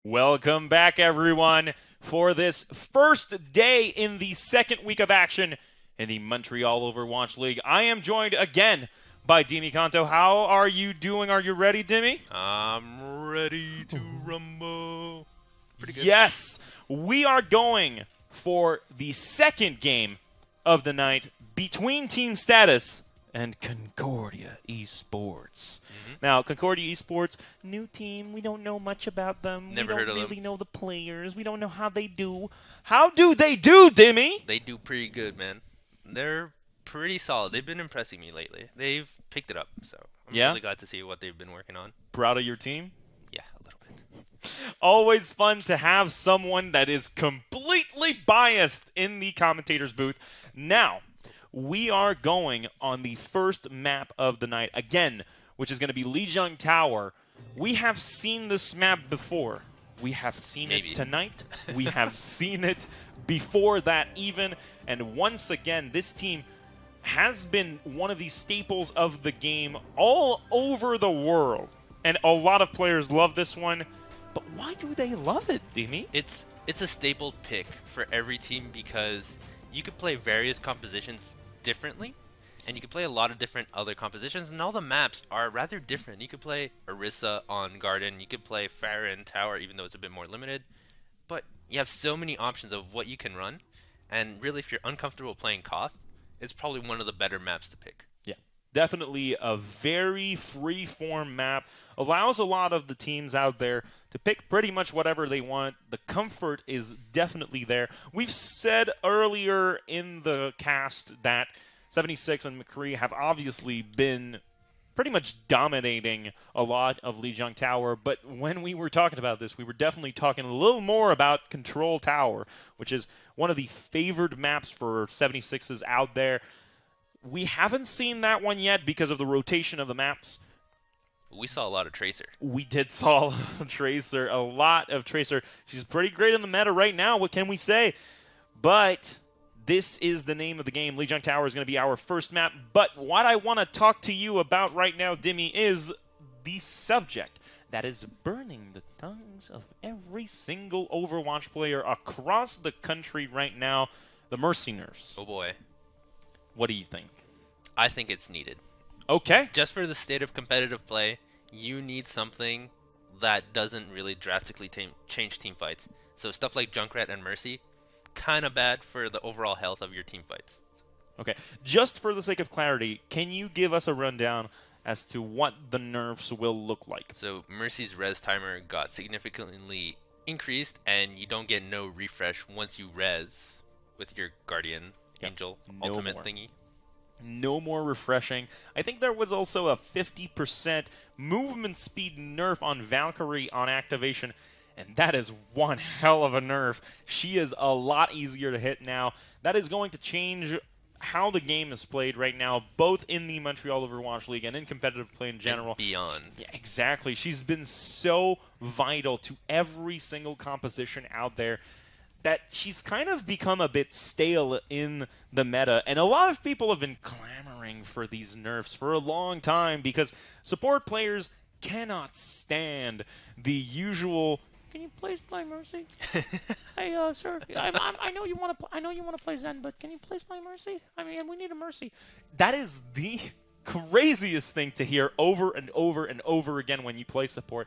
Welcome back, everyone, for this first day in the second week of action in the Montreal Overwatch League. I am joined again by Dimi Kanto. How are you doing? Are you ready, Dimi? I'm ready to rumble. Pretty good. Yes, we are going for the second game of the night between Team Status and Concordia Esports. Now, Concordia Esports, new team. We don't know much about them. Never we heard don't of really them. know the players. We don't know how they do. How do they do, Dimi? They do pretty good, man. They're pretty solid. They've been impressing me lately. They've picked it up, so I'm Yeah? really glad to see what they've been working on. Proud of your team? Yeah, a little bit. Always fun to have someone that is completely biased in the commentator's booth. Now, we are going on the first map of the night again, which is going to be Lijiang Tower. We have seen this map before. We have seen Maybe. it tonight. We have seen it before that even. And once again, this team has been one of the staples of the game all over the world. And a lot of players love this one. But why do they love it, Dimi? It's a staple pick for every team because you could play various compositions differently, and you could play a lot of different other compositions, and all the maps are rather different. You could play Orisa on Garden, you could play Farron Tower, even though it's a bit more limited, but you have so many options of what you can run, and really if you're uncomfortable playing Koth, it's probably one of the better maps to pick. Yeah, definitely a very free-form map. Allows a lot of the teams out there to pick pretty much whatever they want. The comfort is definitely there. We've said earlier in the cast that 76 and McCree have obviously been pretty much dominating a lot of Lijiang Tower, but when we were talking about this, we were definitely talking a little more about Control Tower, which is one of the favored maps for 76s out there. We haven't seen that one yet because of the rotation of the maps. We saw a lot of Tracer. We did saw Tracer, a lot of Tracer. She's pretty great in the meta right now, what can we say? But this is the name of the game. Lijiang Tower is going to be our first map. But what I want to talk to you about right now, Dimi, is the subject that is burning the tongues of every single Overwatch player across the country right now, the Mercy Nerfs. Oh boy. What do you think? I think it's needed. Okay. Just for the state of competitive play, you need something that doesn't really drastically change team fights. So stuff like Junkrat and Mercy, kind of bad for the overall health of your team fights. Okay. Just for the sake of clarity, can you give us a rundown as to what the nerfs will look like? So Mercy's res timer got significantly increased, and you don't get no refresh once you res with your Guardian Angel no ultimate more. thingy. No more refreshing. I think there was also a 50% movement speed nerf on Valkyrie on activation, and that is one hell of a nerf. She is a lot easier to hit now. That is going to change how the game is played right now, both in the Montreal Overwatch League and in competitive play in general. And beyond. Yeah, exactly. She's been so vital to every single composition out there that she's kind of become a bit stale in the meta, and a lot of people have been clamoring for these nerfs for a long time because support players cannot stand the usual. Can you please play Mercy? Hey, sir, I know you want to. I know you want to play Zen, but can you please play Mercy? I mean, we need a Mercy. That is the craziest thing to hear over and over and over again when you play support.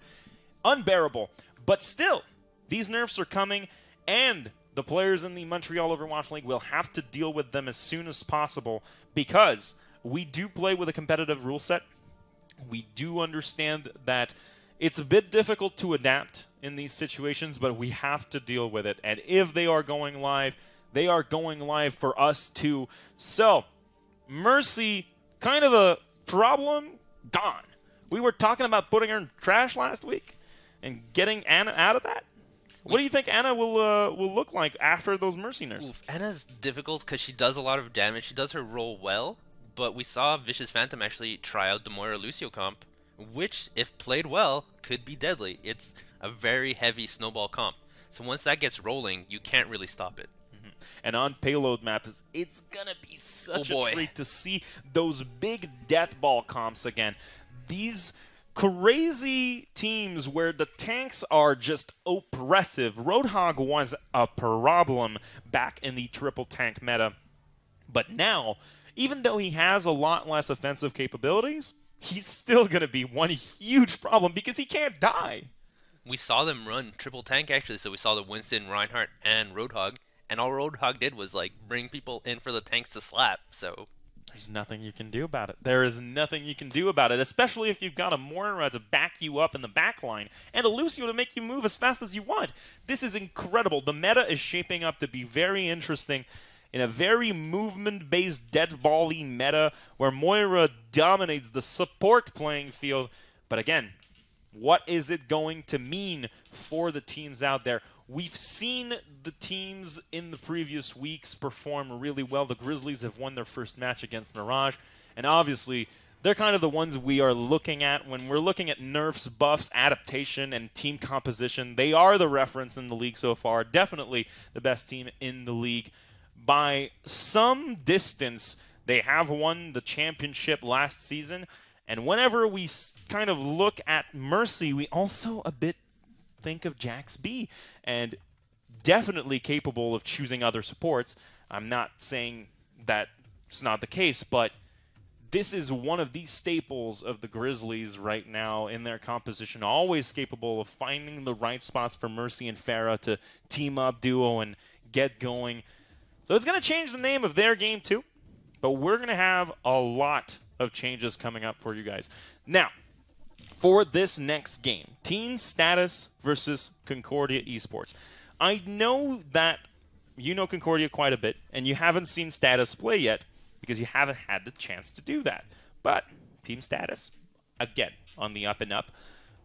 Unbearable, but still, these nerfs are coming. And the players in the Montreal Overwatch League will have to deal with them as soon as possible because we do play with a competitive rule set. We do understand that it's a bit difficult to adapt in these situations, but we have to deal with it. And if they are going live, they are going live for us too. So, Mercy, kind of a problem, gone. We were talking about putting her in trash last week and getting Anna out of that. What do you think Anna will look like after those Mercy nerfs? Oof, Anna's difficult because she does a lot of damage. She does her role well, but we saw Vicious Phantom actually try out the Moira Lucio comp, which, if played well, could be deadly. It's a very heavy snowball comp. So once that gets rolling, you can't really stop it. And on payload maps, it's going to be such Oh boy. a treat to see those big death ball comps again. These crazy teams where the tanks are just oppressive. Roadhog was a problem back in the triple tank meta. But now, even though he has a lot less offensive capabilities, he's still going to be one huge problem because he can't die. We saw them run triple tank actually, so we saw the Winston, Reinhardt, and Roadhog, and all Roadhog did was like bring people in for the tanks to slap. So there's nothing you can do about it. There is nothing you can do about it, especially if you've got a Moira to back you up in the back line and a Lucio to make you move as fast as you want. This is incredible. The meta is shaping up to be very interesting in a very movement-based dead ball-y meta where Moira dominates the support playing field. But again, what is it going to mean for the teams out there? We've seen the teams in the previous weeks perform really well. The Grizzlies have won their first match against Mirage, and obviously they're kind of the ones we are looking at when we're looking at nerfs, buffs, adaptation, and team composition. They are the reference in the league so far. Definitely the best team in the league. By some distance, they have won the championship last season, and whenever we kind of look at Mercy, we also a bit think of Jax B, and definitely capable of choosing other supports. I'm not saying that it's not the case, but this is one of the staples of the Grizzlies right now in their composition, always capable of finding the right spots for Mercy and Pharah to team up, duo, and get going. So it's going to change the name of their game too, but we're going to have a lot of changes coming up for you guys. Now, for this next game, Team Status versus Concordia Esports. I know that you know Concordia quite a bit, and you haven't seen Status play yet because you haven't had the chance to do that. But Team Status, again, on the up and up.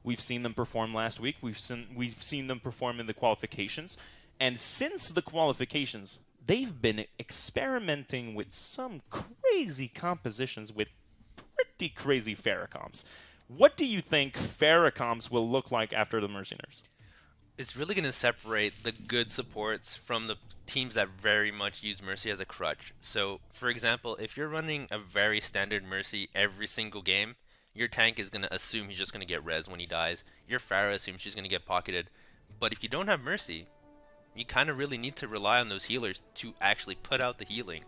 We've seen them perform last week. We've seen them perform in the qualifications. And since the qualifications, they've been experimenting with some crazy compositions with pretty crazy Pharah comps. What do you think Pharah comps will look like after the Mercy nerfs? it's really going to separate the good supports from the teams that very much use Mercy as a crutch. So, for example, if you're running a very standard Mercy every single game, your tank is going to assume he's just going to get res when he dies. Your Pharah assumes she's going to get pocketed. But if you don't have Mercy, you kind of really need to rely on those healers to actually put out the healing.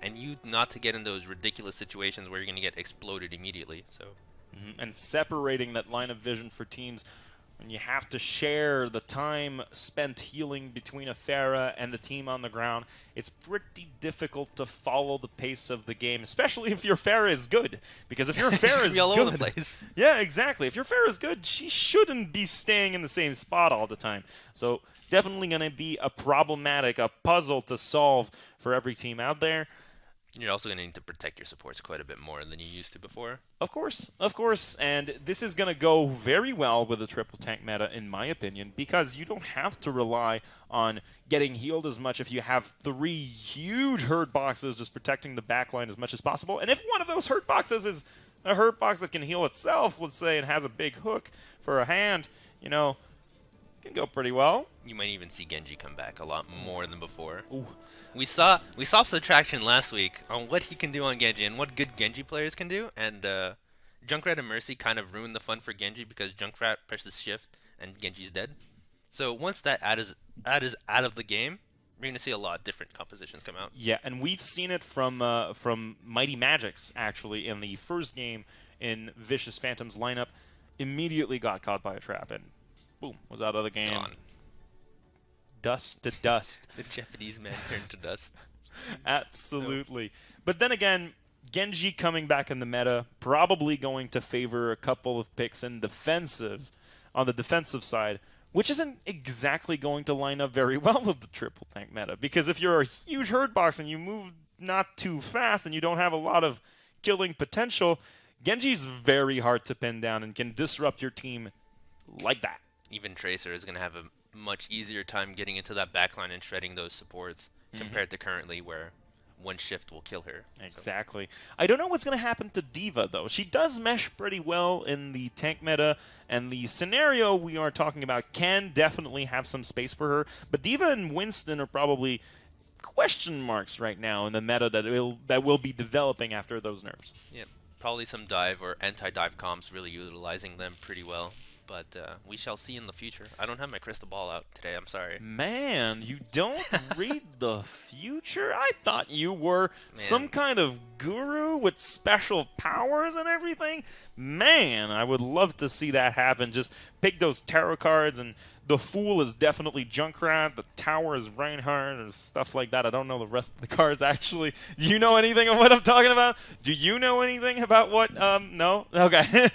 And you not to get in those ridiculous situations where you're going to get exploded immediately. So, And separating that line of vision for teams when you have to share the time spent healing between a Pharah and the team on the ground, it's pretty difficult to follow the pace of the game, especially if your Pharah is good. Because if your Pharah is all good, over the place. Yeah, exactly. If your Pharah is good, she shouldn't be staying in the same spot all the time. So definitely going to be a puzzle to solve for every team out there. You're also going to need to protect your supports quite a bit more than you used to before. Of course, and this is going to go very well with the triple tank meta, in my opinion, because you don't have to rely on getting healed as much if you have 3 huge hurt boxes just protecting the backline as much as possible. And if one of those hurt boxes is a hurt box that can heal itself, let's say it has a big hook for a hand, you know, it can go pretty well. You might even see Genji come back a lot more than before. Ooh. We saw subtraction last week on what he can do on Genji and what good Genji players can do, and Junkrat and Mercy kind of ruined the fun for Genji because Junkrat presses shift and Genji's dead. So once that ad is out of the game, we're going to see a lot of different compositions come out. Yeah, and we've seen it from Mighty Magics, actually, in the first game in Vicious Phantom's lineup. Immediately got caught by a trap and boom, was out of the game. Gone. Dust to dust. The Japanese man turned to dust. Absolutely. But then again, Genji coming back in the meta, probably going to favor a couple of picks on the defensive side, which isn't exactly going to line up very well with the triple tank meta. Because if you're a huge hurt box and you move not too fast and you don't have a lot of killing potential, Genji's very hard to pin down and can disrupt your team like that. Even Tracer is going to have a much easier time getting into that backline and shredding those supports compared to currently where one shift will kill her. Exactly. So. I don't know what's going to happen to D.Va, though. She does mesh pretty well in the tank meta, and the scenario we are talking about can definitely have some space for her, but D.Va and Winston are probably question marks right now in the meta that will be developing after those nerfs. Yeah. Probably some dive or anti-dive comps really utilizing them pretty well. But we shall see in the future. I don't have my crystal ball out today. I'm sorry. Man, you don't read the future? I thought you were some kind of guru with special powers and everything. Man, I would love to see that happen. Just pick those tarot cards, and the Fool is definitely Junkrat, the Tower is Reinhardt, or stuff like that. I don't know the rest of the cards, actually. Do you know anything of what I'm talking about? Do you know anything about what? No? Okay.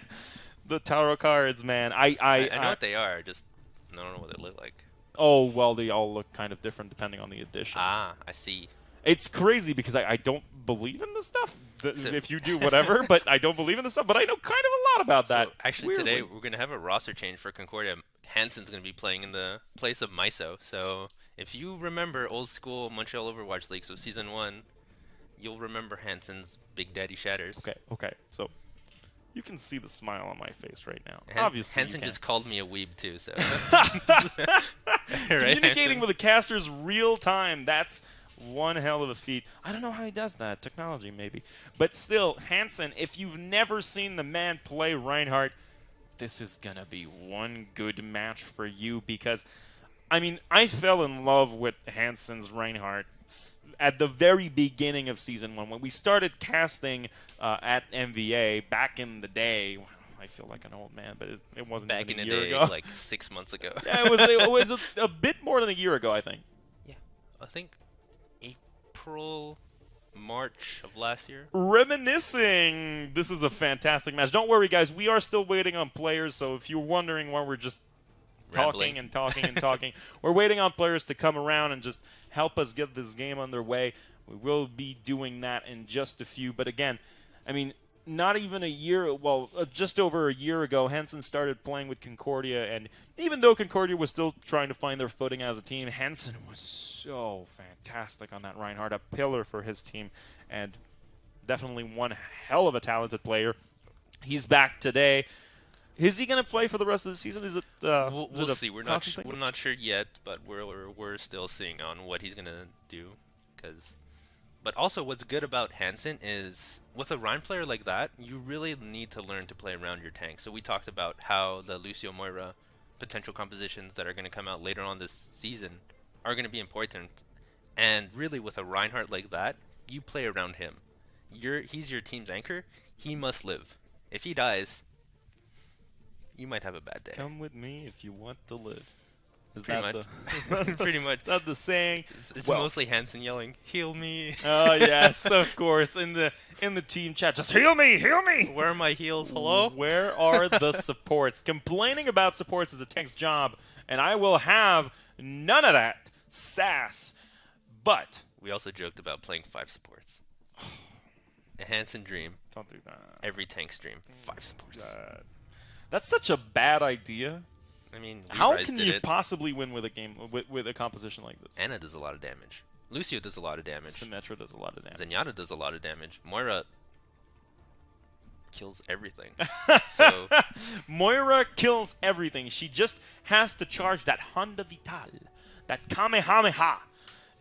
The tarot cards, man. I know what they are, just I don't know what they look like. Oh, well, they all look kind of different depending on the edition. Ah, I see. It's crazy because I don't believe in this stuff. If you do, whatever, but I don't believe in this stuff. But I know kind of a lot about that. Actually, weirdly. Today we're going to have a roster change for Concordia. Hansen's going to be playing in the place of Miso. So if you remember old school Montreal Overwatch League, so Season 1, you'll remember Hansen's Big Daddy Shatters. Okay. So you can see the smile on my face right now. Obviously, Hansen just called me a weeb too. So communicating with a caster's real time, that's one hell of a feat. I don't know how he does that. Technology, maybe. But still, Hansen, if you've never seen the man play Reinhardt, this is going to be one good match for you because, I mean, I fell in love with Hansen's Reinhardt at the very beginning of Season 1. When we started casting at MVA back in the day, I feel like an old man, but it wasn't back even in a the year day, ago. like 6 months ago. Yeah, it was a bit more than a year ago, I think. Yeah, I think April, March of last year. Reminiscing. This is a fantastic match. Don't worry, guys. We are still waiting on players, so if you're wondering why we're just Rambling. talking and talking, we're waiting on players to come around and just help us get this game underway. We will be doing that in just a few. But again, I mean, not even a year, well, just over a year ago, Hansen started playing with Concordia, and even though Concordia was still trying to find their footing as a team, Hansen was so fantastic on that Reinhardt, a pillar for his team, and definitely one hell of a talented player. He's back today. Is he going to play for the rest of the season? Is it? We'll see. We're not sure yet, but we're still seeing on what he's going to do. But also, what's good about Hansen is with a Rein player like that, you really need to learn to play around your tank. So we talked about how the Lucio Moira potential compositions that are going to come out later on this season are going to be important. And really, with a Reinhardt like that, you play around him. He's your team's anchor. He must live. If he dies, you might have a bad day. Come with me if you want to live. Is pretty that much. Pretty much. Not the saying. It's mostly Hansen yelling, "Heal me!" Oh yes, of course. In the team chat, just heal me, heal me. Where are my heals? Hello. Where are the supports? Complaining about supports is a tank's job, and I will have none of that sass. But we also joked about playing 5 supports. A Hansen dream. Don't do that. Every tank stream, 5 supports. That's such a bad idea. I mean, how can you possibly win with a game with a composition like this? Anna does a lot of damage. Lucio does a lot of damage. Symmetra does a lot of damage. Zenyatta does a lot of damage. Moira kills everything. So Moira kills everything. She just has to charge that Honda Vital, that Kamehameha.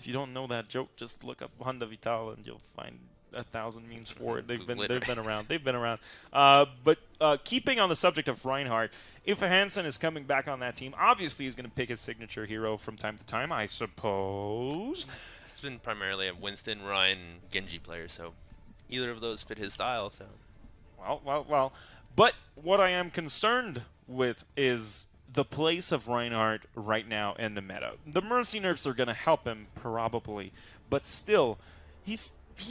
If you don't know that joke, just look up Honda Vital and you'll find 1,000 memes for it. They've been around. They've been around. But keeping on the subject of Reinhardt, if Hansen is coming back on that team, obviously he's going to pick his signature hero from time to time, I suppose. It's been primarily a Winston, Ryan, Genji player, so either of those fit his style. So, well. But what I am concerned with is the place of Reinhardt right now in the meta. The Mercy nerfs are going to help him probably, but still, he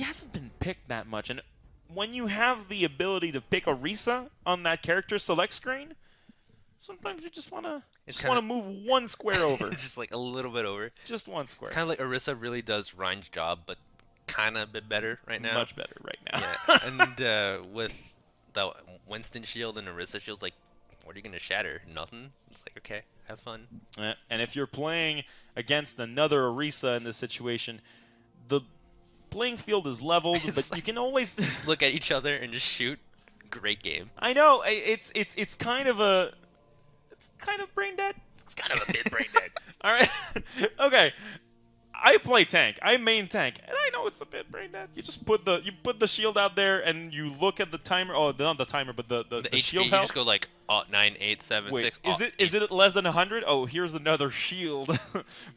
hasn't been picked that much. And when you have the ability to pick Orisa on that character select screen, sometimes you just want to move one square over. It's just like a little bit over. Just one square. Kind of like Orisa really does Ryan's job, but kind of a bit better right now. Much better right now. Yeah, and with the Winston shield and Orisa shield, like, what are you going to shatter? Nothing? It's like, okay, have fun. And if you're playing against another Orisa in this situation, the playing field is leveled, but you can always just look at each other and just shoot. Great game. I know it's kind of brain dead. It's kind of a bit brain dead. All right, okay. I play tank. I main tank, and I know it's a bit brain dead. You just put the shield out there and you look at the timer. Oh, not the timer, but the HP, shield you health. just go like 9, 8, 7, Wait, 6. is it less than 100? Oh, here's another shield.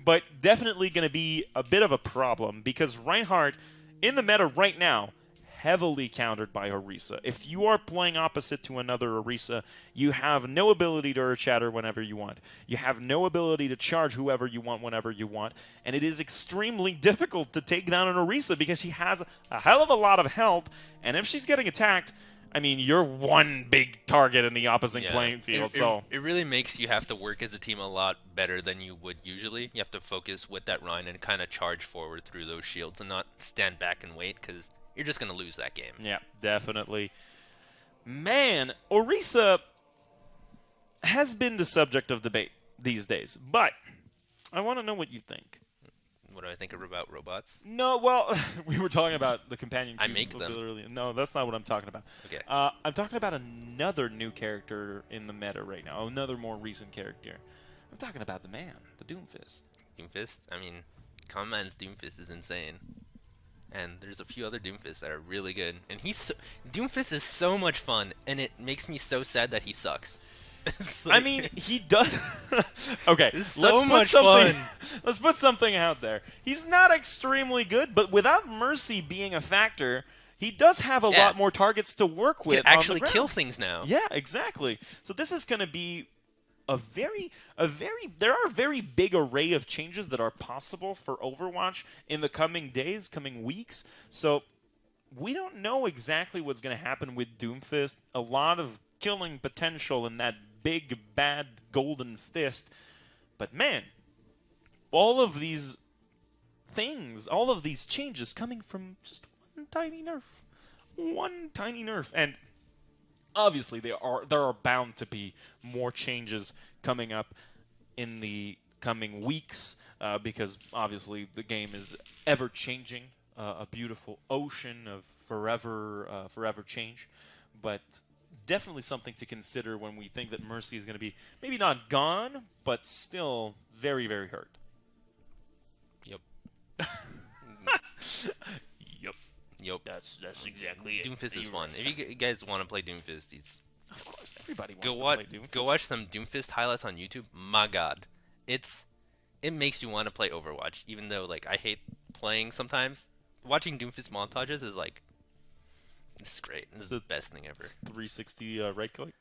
But definitely going to be a bit of a problem because Reinhardt in the meta right now heavily countered by Orisa. If you are playing opposite to another Orisa, you have no ability to Earth Shatter whenever you want. You have no ability to charge whoever you want whenever you want, and it is extremely difficult to take down an Orisa because she has a hell of a lot of health, and if she's getting attacked, I mean, you're one big target in the opposite playing field. It really makes you have to work as a team a lot better than you would usually. You have to focus with that Rhine and kind of charge forward through those shields and not stand back and wait because you're just going to lose that game. Yeah, definitely. Man, Orisa has been the subject of debate these days, but I want to know what you think. What do I think about robots? No, well, we were talking about the companion cube. I make them. Earlier. No, that's not what I'm talking about. Okay. I'm talking about another new character in the meta right now, another more recent character. I'm talking about the man, the Doomfist. Doomfist? I mean, Common Man's Doomfist is insane. And there's a few other Doomfists that are really good. And Doomfist is so much fun, and it makes me so sad that he sucks. Like, I mean, he does. Okay, it's so much fun. Let's put something out there. He's not extremely good, but without Mercy being a factor, he does have a lot more targets to work with. He can actually kill things now. Yeah, exactly. So this is going to be there are a very big array of changes that are possible for Overwatch in the coming days, coming weeks. So we don't know exactly what's going to happen with Doomfist. A lot of killing potential in that big, bad golden fist. But man, all of these things, all of these changes coming from just one tiny nerf. One tiny nerf. And obviously, there are bound to be more changes coming up in the coming weeks because obviously the game is ever changing, a beautiful ocean of forever change. But definitely something to consider when we think that Mercy is going to be maybe not gone, but still very, very hurt. Yep. Yep. That's exactly it. Doomfist is fun. If you guys want to play Doomfist, of course, everybody wants to play Doomfist. Go watch some Doomfist highlights on YouTube. My God, it makes you want to play Overwatch, even though like I hate playing sometimes. Watching Doomfist montages is like, this is great. This is the best thing ever. 360 right click.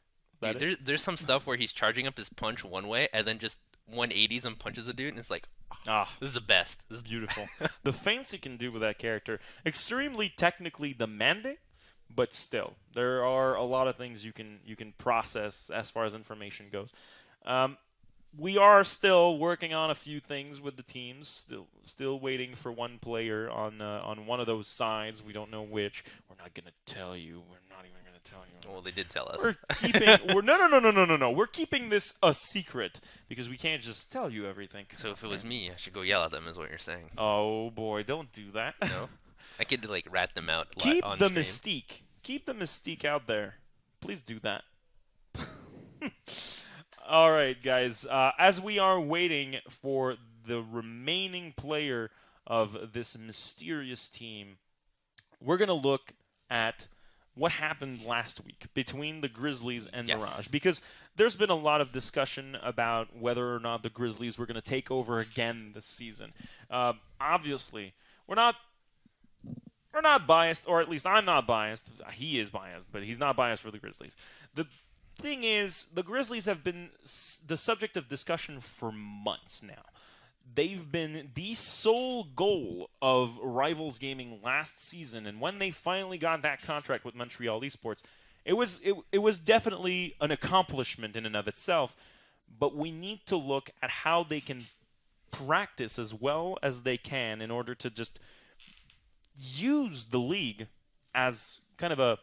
Dude, there's some stuff where he's charging up his punch one way and then just 180s and punches a dude, and it's like, this is the best. This is beautiful. The feints you can do with that character, extremely technically demanding, but still, there are a lot of things you can process as far as information goes. We are still working on a few things with the teams. Still waiting for one player on one of those sides. We don't know which. We're not gonna tell you. We're not even gonna tell you. Well, they did tell us. We're keeping. No. We're keeping this a secret because we can't just tell you everything. So if it was me, I should go yell at them, is what you're saying. Oh boy, don't do that. No, I could like rat them out. Keep on the stream. mystique. Keep the mystique out there. Please do that. All right, guys. As we are waiting for the remaining player of this mysterious team, we're going to look at what happened last week between the Grizzlies and Mirage. Because there's been a lot of discussion about whether or not the Grizzlies were going to take over again this season. Obviously, we're not biased, or at least I'm not biased. He is biased, but he's not biased for the Grizzlies. The thing is, the Grizzlies have been the subject of discussion for months now. They've been the sole goal of Rivals Gaming last season, and when they finally got that contract with Montreal Esports, it was definitely an accomplishment in and of itself, but we need to look at how they can practice as well as they can in order to just use the league as kind of a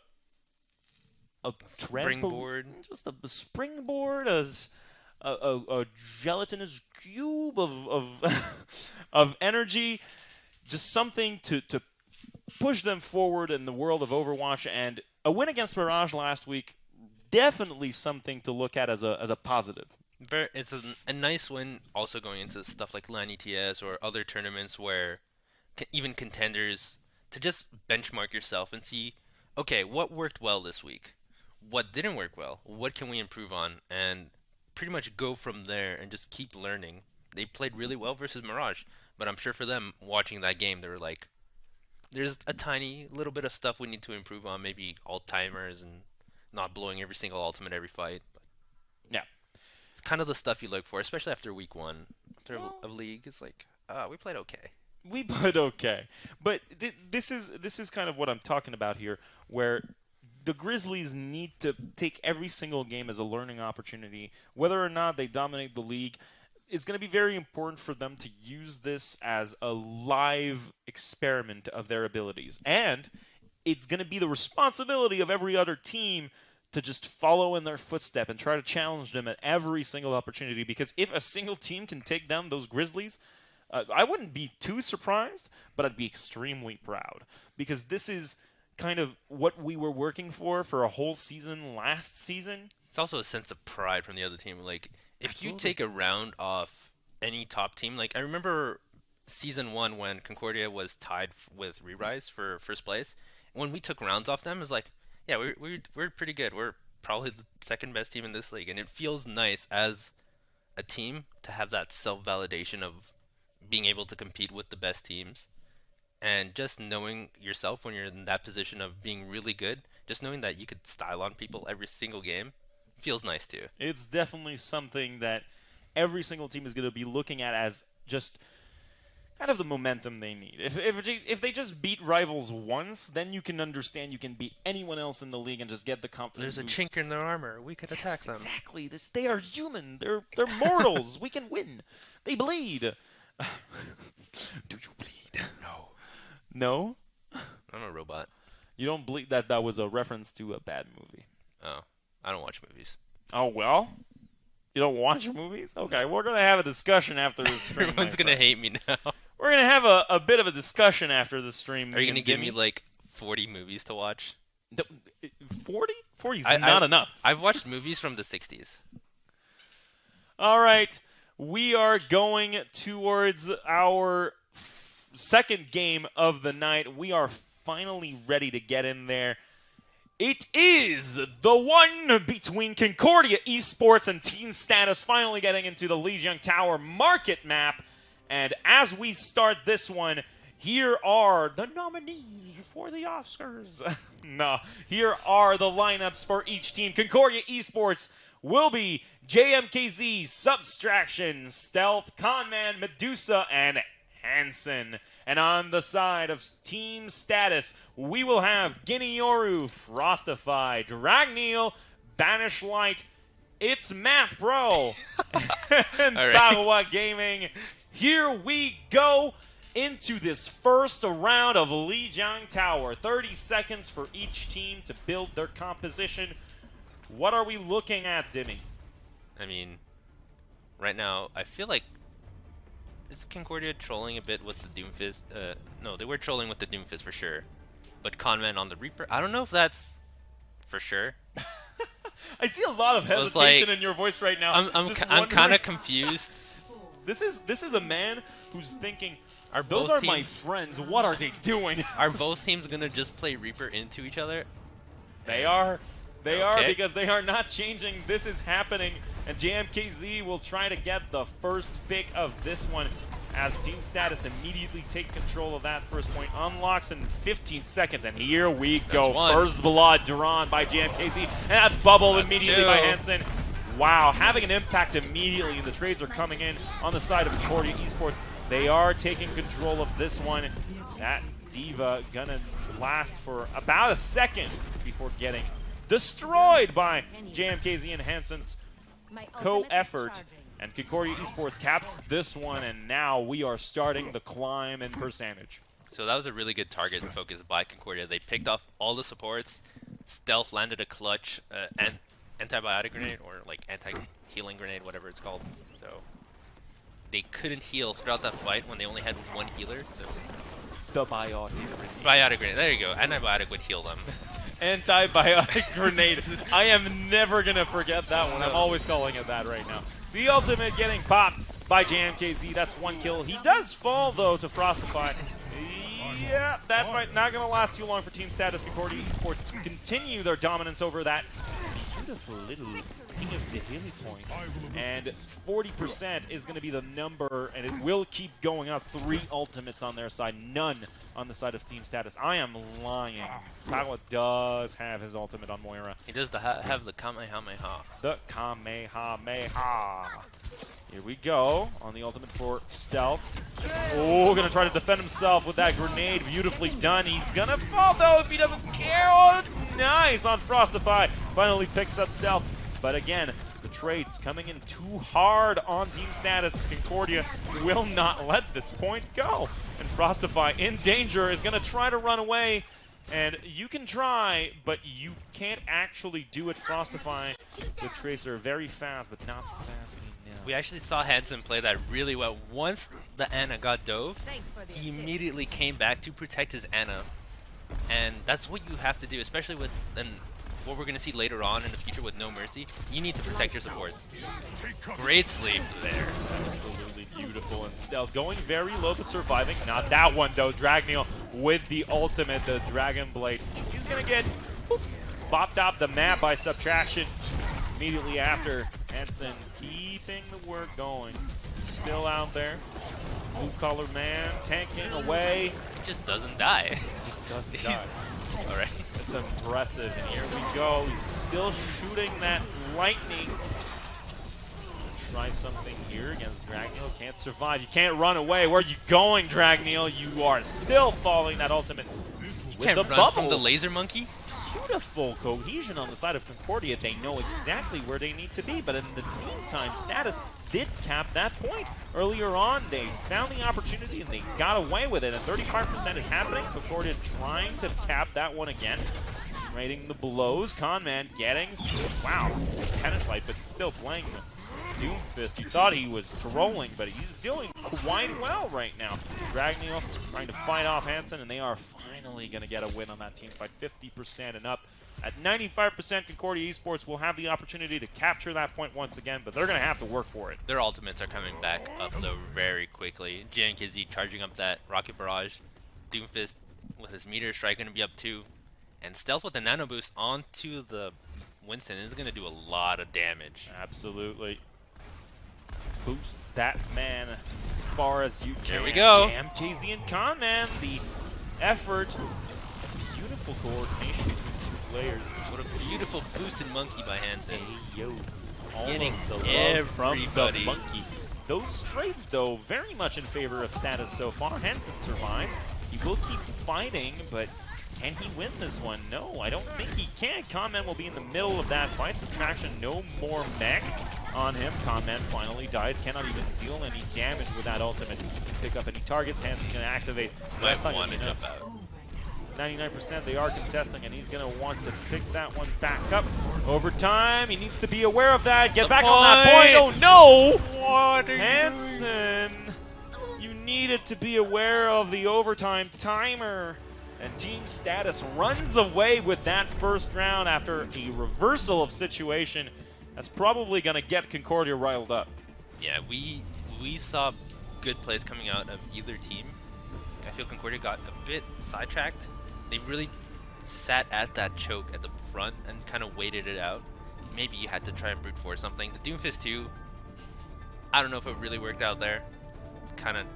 springboard, just a springboard, as a gelatinous cube of energy, just something to push them forward in the world of Overwatch. And a win against Mirage last week, definitely something to look at as a positive. It's a nice win. Also going into stuff like LAN ETS or other tournaments where even contenders, to just benchmark yourself and see, okay, what worked well this week? What didn't work well? What can we improve on? And pretty much go from there and just keep learning. They played really well versus Mirage, but I'm sure for them watching that game, they were like, there's a tiny little bit of stuff we need to improve on, maybe alt timers and not blowing every single ultimate every fight. But Yeah. it's kind of the stuff you look for, especially after week 1 after Well- a league. It's like, we played okay. We played okay, but this is kind of what I'm talking about here, where the Grizzlies need to take every single game as a learning opportunity. Whether or not they dominate the league, it's going to be very important for them to use this as a live experiment of their abilities, and it's going to be the responsibility of every other team to just follow in their footstep and try to challenge them at every single opportunity. Because if a single team can take down those Grizzlies, I wouldn't be too surprised, but I'd be extremely proud, because this is kind of what we were working for a whole season last season. It's also a sense of pride from the other team. Like, if Absolutely. you take a round off any top team, like I remember season 1 when Concordia was tied with Re-Rise for first place. When we took rounds off them, it was like, yeah, we're pretty good. We're probably the second best team in this league, and it feels nice as a team to have that self-validation of being able to compete with the best teams, and just knowing yourself when you're in that position of being really good, just knowing that you could style on people every single game feels nice too. It's definitely something that every single team is going to be looking at as just kind of the momentum they need. If they just beat rivals once, then you can understand you can beat anyone else in the league and just get the confidence. There's a boost. chink in their armor. We could attack them. Exactly. They are human. They're mortals. We can win. They bleed. Do you bleed? No. No? I'm a robot. You don't bleed? That was a reference to a bad movie. Oh, I don't watch movies. Oh, well? You don't watch movies? Okay, we're going to have a discussion after this stream. Everyone's going to hate me now. We're going to have a bit of a discussion after the stream. Are you going to give me like 40 movies to watch? 40? 40 is I- not enough. I've watched movies from the 60s. All right, we are going towards our second game of the night. We are finally ready to get in there. It is the one between Concordia Esports and Team Status, finally getting into the Lijiang Tower market map. And as we start this one, here are the nominees for the Oscars. No, here are the lineups for each team. Concordia Esports will be JMKZ, Subtraction, Stealth, Conman, Medusa, and Hansen. And on the side of Team Status, we will have Ginioru, Frostify, Dragneil, Banish Light, It's Math Bro, and All right. Bawa Gaming. Here we go into this first round of Lijiang Tower. 30 seconds for each team to build their composition. What are we looking at, Dimmy? I mean, right now, I feel like is Concordia trolling a bit with the Doomfist? No, they were trolling with the Doomfist for sure. But Conman on the Reaper, I don't know if that's for sure. I see a lot of I was hesitation like- in your voice right now. I'm Just kind wondering- of confused. This is a man who's thinking, Are those both are my teams- friends. What are they doing? Are both teams gonna just play Reaper into each other? They are. They are, Okay. because they are not changing. This is happening, and JMKZ will try to get the first pick of this one as Team Status immediately take control of that first point. Unlocks in 15 seconds, and here we go. one. First blood drawn by JMKZ, and that bubble That's immediately two. by Hansen. Wow, having an impact immediately, and the trades are coming in on the side of Concordia Esports. They are taking control of this one. That Diva gonna last for about a second before getting destroyed by JMKZ and Hansen's co-effort. And Concordia Esports caps this one, and now we are starting the climb in percentage. So that was a really good target focus by Concordia. They picked off all the supports. Stealth landed a clutch and antibiotic grenade, or like anti-healing grenade, whatever it's called. So they couldn't heal throughout that fight when they only had one healer. So The biotic biotic grenade, there you go. Antibiotic would heal them. Antibiotic grenade. I am never going to forget that one. I'm always calling it that right now. The ultimate getting popped by JMKZ. That's 1 kill. He does fall, though, to Frostify. Yeah, that fight not going to last too long for Team Status. Concordia Esports continue their dominance over that beautiful little King of the Hilly point. And 40% is going to be the number, and it will keep going up. 3 ultimates on their side, none on the side of Team Status. I am lying. Pagola does have his ultimate on Moira. He does have the Kamehameha. The Kamehameha. Here we go on the ultimate for Stealth. Oh, gonna try to defend himself with that grenade. Beautifully done. He's gonna fall though if he doesn't care. Oh, nice on Frostify. Finally picks up Stealth. But again, the trades coming in too hard on Team Status. Concordia will not let this point go. And Frostify in danger is gonna try to run away. And you can try, but you can't actually do it. Frostify with Tracer very fast, but not fast enough. We actually saw Hansen play that really well. Once the Ana got dove, he immediately came back to protect his Ana. And that's what you have to do, especially with what we're going to see later on in the future with No Mercy. You need to protect your supports. Great sleep there. Absolutely beautiful. And Stealth going very low but surviving. Not that one though. Dragneel with the ultimate, the Dragon Blade. He's going to get bopped off the map by subtraction immediately after. Hansen keeping the work going. Still out there. Blue collar man tanking away. He just doesn't die. Just doesn't die. All right. That's impressive. And here we go. He's still shooting that lightning. Try something here against Dragneel. Can't survive. You can't run away. Where are you going, Dragneel? You are still falling that ultimate. You can't run from the laser monkey. Beautiful cohesion on the side of Concordia. They know exactly where they need to be, but in the meantime, Status did cap that point. Earlier on, they found the opportunity and they got away with it, and 35% is happening. Concordia trying to cap that one again. Trading the blows. Conman getting, wow, Penetlight, but still playing the Doomfist. You thought he was trolling, but he's doing quite well right now. Dragneel trying to fight off Hansen, and they are finally going to get a win on that team fight, 50% and up. At 95%, Concordia Esports will have the opportunity to capture that point once again, but they're going to have to work for it. Their ultimates are coming back up, though, very quickly. JNKZ charging up that Rocket Barrage. Doomfist with his Meteor Strike going to be up too. And Stealth with the Nano Boost onto the Winston is going to do a lot of damage. Absolutely. Boost that man as far as you can. There we go. JMKZ and Conman, the effort, beautiful coordination between two players. What a beautiful boosted monkey by Hansen. Hey, yo. Getting the love from everybody. the monkey. Those trades, though, very much in favor of Status so far. Hansen survives. He will keep fighting, but can he win this one? No, I don't think he can. Conman will be in the middle of that fight. Subtraction, no more mech on him. Conman finally dies. Cannot even deal any damage with that ultimate. Pick up any targets. Hansen's going to activate. Might want to jump out. 99% they are contesting, and he's going to want to pick that one back up. Overtime, he needs to be aware of that. Get back on that point. Oh, no! What are Hansen, you needed to be aware of the overtime timer. And Team Status runs away with that first round after a reversal of situation. That's probably going to get Concordia riled up. Yeah, we saw good plays coming out of either team. I feel Concordia got a bit sidetracked. They really sat at that choke at the front and kind of waited it out. Maybe you had to try and brute force something. The Doomfist 2, I don't know if it really worked out there. Kind of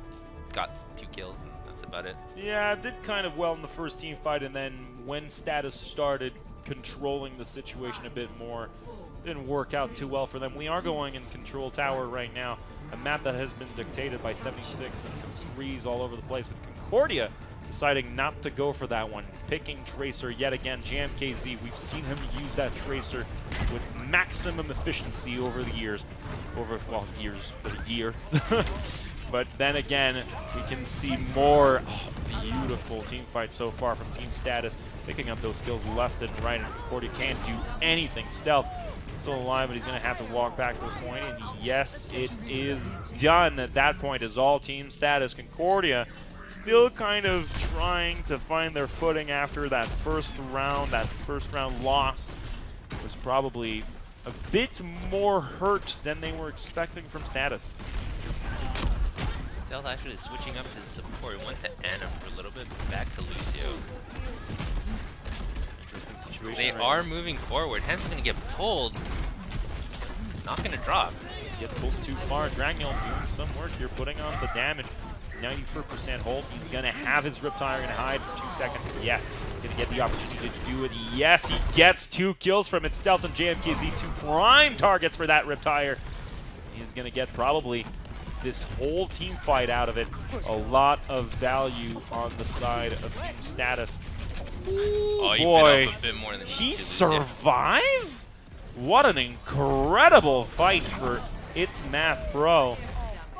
got 2 kills and that's about it. Yeah, it did kind of well in the first team fight, and then when Status started controlling the situation a bit more, didn't work out too well for them. We are going in Control Tower right now, a map that has been dictated by 76 and 3s all over the place, but Concordia deciding not to go for that one, picking Tracer yet again. JMKZ, we've seen him use that Tracer with maximum efficiency over the years. Well, years, but a year. But then again, we can see more beautiful team fight so far from Team Status, picking up those kills left and right, and Concordia can't do anything. Stealth still alive, but he's going to have to walk back to the point, and yes, it is done. At that point is all Team Status. Concordia still kind of trying to find their footing after that first round. That first round loss was probably a bit more hurt than they were expecting from Status. Stealth actually switching up to support. Went to Anna for a little bit, back to Lucio. Interesting situation. They right are now. moving forward. Hansen's gonna get pulled. Not gonna drop. Get pulled too far. Dragneel doing some work here, putting on the damage. 94% hold. He's going to have his Riptire and hide for 2 seconds. Yes, going to get the opportunity to do it. Yes, he gets 2 kills from it. Stealth and JMKZ, 2 prime targets for that Riptire. He's going to get probably this whole team fight out of it. A lot of value on the side of Team Status. Oh, he boy, bit off a bit more than he did Lucio. survives? What an incredible fight for It's Math Pro.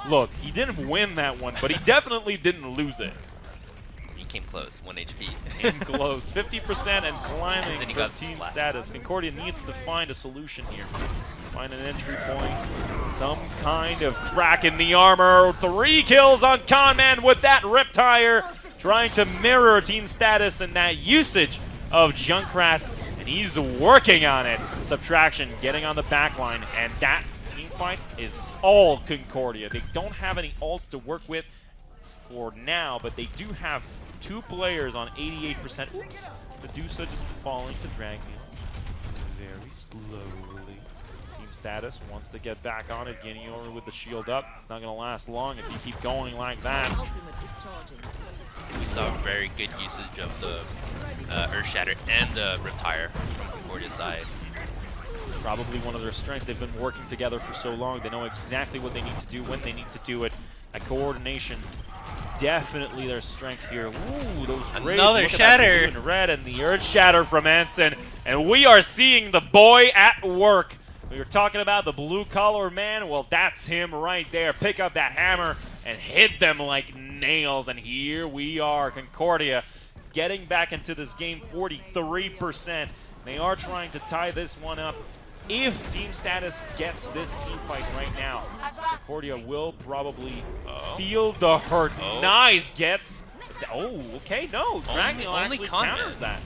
Look, he didn't win that one, but he definitely didn't lose it. He came close, 1 HP. In close, 50% and climbing And then he for got Team slapped. Status. Concordia needs to find a solution here. Find an entry point, some kind of crack in the armor. 3 kills on Conman with that Riptire, trying to mirror Team Status and that usage of Junkrat, and he's working on it. Subtraction getting on the back line, and that team fight is all Concordia. They don't have any ults to work with for now, but they do have 2 players on 88%. Oops, Medusa just falling to Dragneel very slowly. Team Status wants to get back on it. Genioru with the shield up. It's not going to last long if you keep going like that. We saw very good usage of the Earth Shatter and the Riptire from Concordia's side. Probably one of their strengths. They've been working together for so long. They know exactly what they need to do, when they need to do it. That coordination, definitely their strength here. Ooh, those raids. Another Look at shatter. that blue and red and the Earth Shatter from Ensign. And we are seeing the boy at work. We were talking about the blue-collar man. Well, that's him right there. Pick up that hammer and hit them like nails. And here we are, Concordia getting back into this game, 43%. They are trying to tie this one up. If Team Status gets this team fight right now, Concordia will probably feel the hurt. Oh. Nice gets. Oh, okay, no. Dragneel only actually Conman. counters that.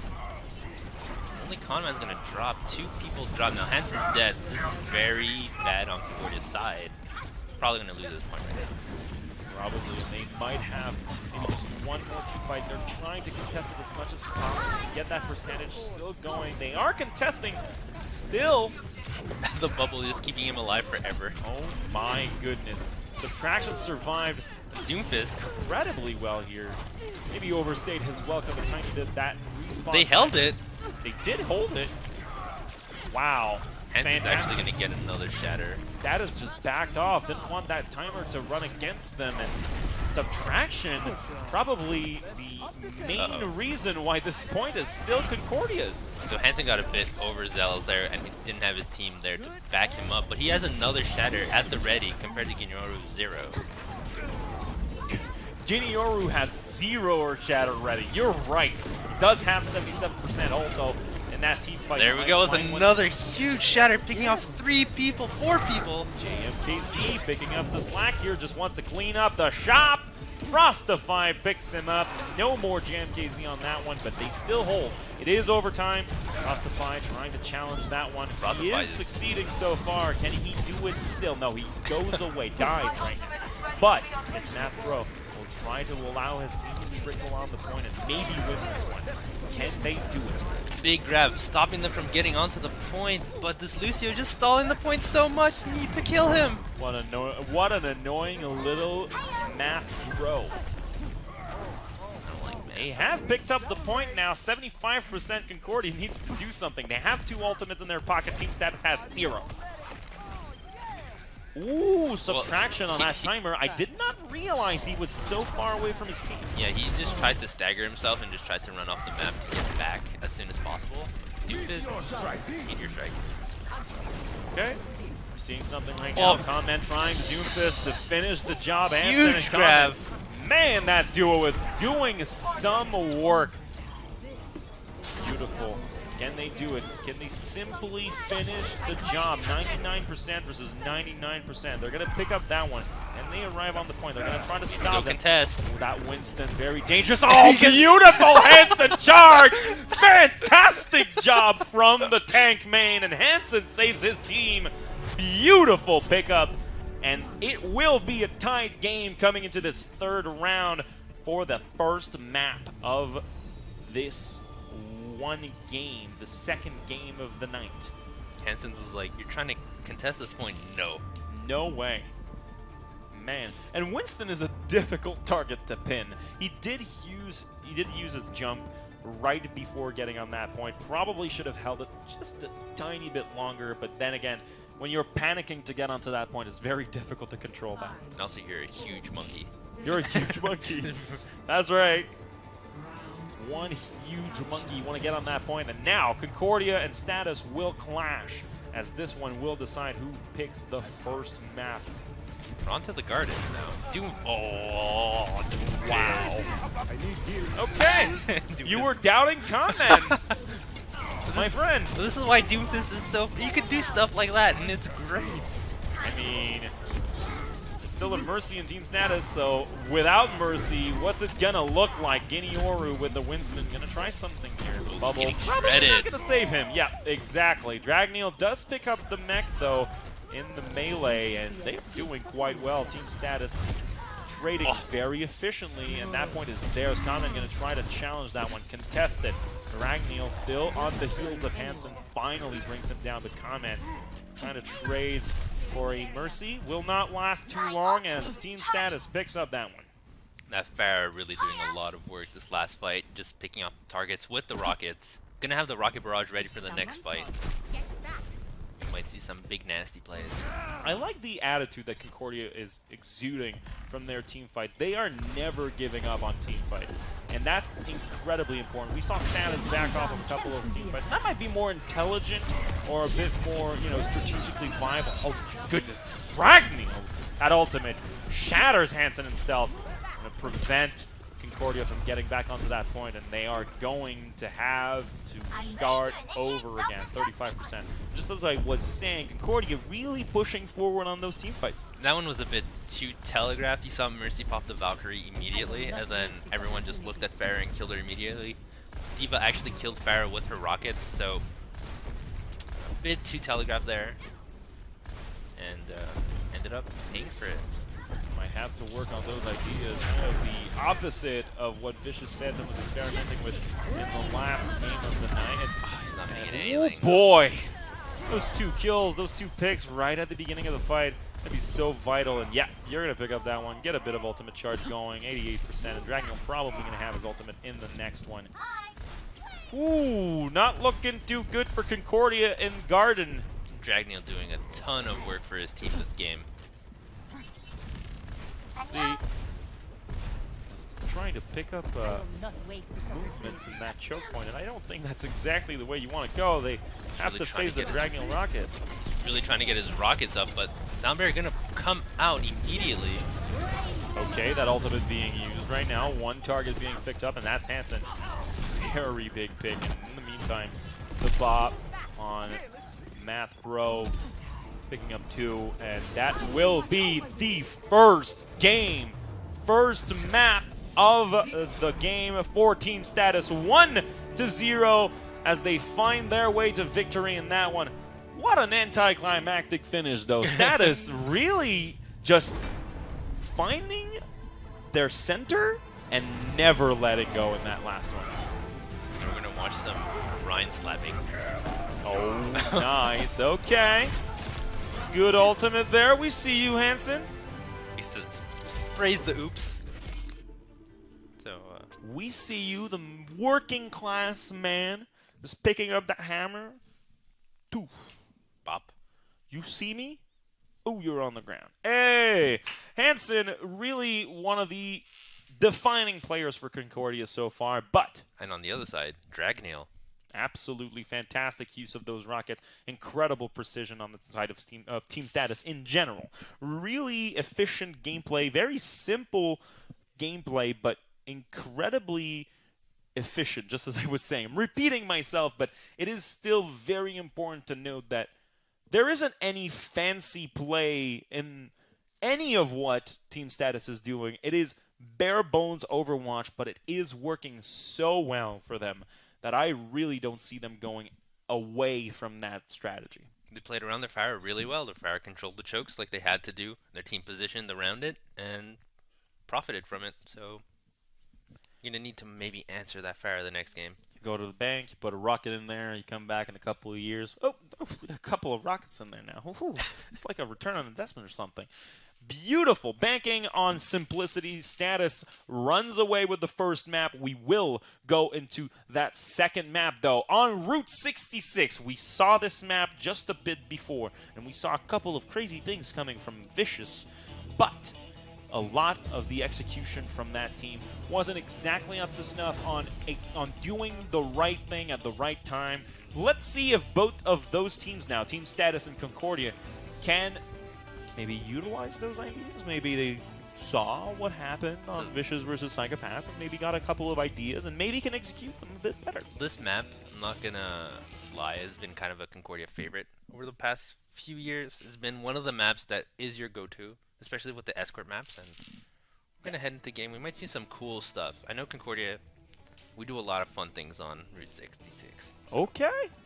Only Conman's gonna drop. 2 people drop. Now Hansen's dead. This is very bad on Concordia's side. Probably gonna lose this point right now. Probably. They might have maybe just one more team fight. They're trying to contest it as much as possible to get that percentage still going. They are contesting still. The bubble is keeping him alive forever. Oh my goodness. Subtraction survived Doomfist. incredibly well here. Maybe overstayed his welcome a tiny bit. That respawn. They held it. They did hold it. Wow. Hansen's Fantastic. actually gonna get another shatter. Status just backed off. Didn't want that timer to run against them. And Subtraction, probably the main reason why this point is still Concordia's. So Hansen got a bit overzealous there and he didn't have his team there to back him up. But he has another shatter at the ready compared to Genioru's 0. Genioru has 0 Earth Shatter ready. You're right. He does have 77% ult though in that team fight. There we go with another huge shatter, picking off 3 people, 4 people. JMKZ picking up the slack here, just wants to clean up the shop. Frostify picks him up. No more JMKZ on that one, but they still hold. It is overtime. Frostify trying to challenge that one. He is succeeding so far. Can he do it still? No, he goes away, dies right now. But it's Math Pro. Will try to allow his team to trickle on the point and maybe win this one. Can they do it? Big grab, stopping them from getting onto the point, but this Lucio just stalling the point so much, need to kill him. What an annoying little Math Pro. They have picked up the point now. 75% Concordia needs to do something. They have 2 ultimates in their pocket. Team Status has 0. Ooh, subtraction on that timer. I did not realize he was so far away from his team. Yeah, he just tried to stagger himself and just tried to run off the map to get back as soon as possible. Doomfist, Meteor Strike. Okay. We're seeing something right now. Conman trying to Doomfist to finish the job. Huge grab. Man, that duo is doing some work. Beautiful. Can they do it? Can they simply finish the job? 99% versus 99%. They're going to pick up that one. And they arrive on the point. They're going to try to stop them. Contest. That Winston, very dangerous. Oh, beautiful Hansen charge! Fantastic job from the tank main. And Hansen saves his team. Beautiful pickup. And it will be a tied game coming into this third round for the first map of this one game, the second game of the night. Hansen's was like, you're trying to contest this point? No. No way. Man. And Winston is a difficult target to pin. He did use his jump right before getting on that point. Probably should have held it just a tiny bit longer, but then again, when you're panicking to get onto that point, it's very difficult to control that. And also, you're a huge monkey. You're a huge monkey. That's right. One huge monkey. You want to get on that point. And now, Concordia and Status will clash, as this one will decide who picks the first map. We're onto the garden now. Doom. Oh, Doom. Wow. Okay. You were doubting Conman. My friend. This is why Doomfist is so... You could do stuff like that, and it's great. I mean, there's still a Mercy in Team Status, so without Mercy, what's it gonna look like? Ginioru with the Winston gonna try something here. The bubble probably not gonna save him. Yeah, exactly. Dragneel does pick up the mech, though, in the melee, and they're doing quite well. Team Status trading very efficiently, and that point is theirs. Conman gonna try to challenge that one, contest it. Dragneel still on the heels of Hansen, finally brings him down, but Conman kind of trades for a Mercy. Will not last too long as Team Status picks up that one. That Farah really doing a lot of work this last fight, just picking up targets with the rockets. Gonna have the rocket barrage ready for the next fight. You might see some big nasty plays. I like the attitude that Concordia is exuding from their team fights. They are never giving up on team fights, and that's incredibly important. We saw Status back off of a couple of team fights. That might be more intelligent or a bit more, you know, strategically viable. Oh goodness, Dragneel, that ultimate shatters Hansen in stealth, gonna prevent Concordia from getting back onto that point, and they are going to have to start over again. 35%. Just as I was saying, Concordia really pushing forward on those team fights. That one was a bit too telegraphed. You saw Mercy pop the Valkyrie immediately, and then everyone just looked at Farah and killed her immediately. D.Va actually killed Farah with her rockets, so a bit too telegraphed there, and ended up paying for it. Might have to work on those ideas. Kind of the opposite of what Vicious Phantom was experimenting with in the last game of the night. He's not gonna get anything. Oh boy! Those two kills, those two picks right at the beginning of the fight, that'd be so vital. And yeah, you're gonna pick up that one, get a bit of ultimate charge going, 88%. And Dragneel probably gonna have his ultimate in the next one. Ooh, not looking too good for Concordia in Garden. Dragneel doing a ton of work for his team this game. See, just trying to pick up movement from that choke point, and I don't think that's exactly the way you want to go. They have really to face the Dragneel rockets. Really trying to get his rockets up, but Soundberry gonna come out immediately. Okay, that ultimate being used right now. One target being picked up, and that's Hansen. Very big pick. And in the meantime, the bop on Math Bro picking up two, and that will be the first game, first map of the game for Team Status. 1-0 as they find their way to victory in that one. What an anticlimactic finish, though. Status really just finding their center and never letting go in that last one. And we're gonna watch some Ryan slapping. Oh, nice. Okay. Good ultimate there. We see you, Hansen. He sprays the oops. So, we see you, the working class man, just picking up that hammer. Doof. bop. You see me? Oh, you're on the ground. Hey! Hansen, really one of the defining players for Concordia so far, but... And on the other side, Dragneel. Absolutely fantastic use of those rockets. Incredible precision on the side of Team Status in general. Really efficient gameplay. Very simple gameplay, but incredibly efficient, just as I was saying. I'm repeating myself, but it is still very important to note that there isn't any fancy play in any of what Team Status is doing. It is bare bones Overwatch, but it is working so well for them that I really don't see them going away from that strategy. They played around their Fire really well. Their Fire controlled the chokes like they had to do. Their team positioned around it and profited from it. So you're going to need to maybe answer that Fire the next game. You go to the bank, you put a rocket in there, you come back in a couple of years. Oh, a couple of rockets in there now. Ooh, it's like a return on investment or something. Beautiful. Banking on simplicity. Status runs away with the first map. We will go into that second map, though. On Route 66, we saw this map just a bit before, and we saw a couple of crazy things coming from Vicious, but a lot of the execution from that team wasn't exactly up to snuff on doing the right thing at the right time. Let's see if both of those teams now, Team Status and Concordia, can maybe utilize those ideas. Maybe they saw what happened on Vicious versus Psychopaths and maybe got a couple of ideas and maybe can execute them a bit better. This map, I'm not gonna lie, has been kind of a Concordia favorite over the past few years. It's been one of the maps that is your go-to, especially with the escort maps. And we're gonna head into game. We might see some cool stuff. I know Concordia, we do a lot of fun things on Route 66. So.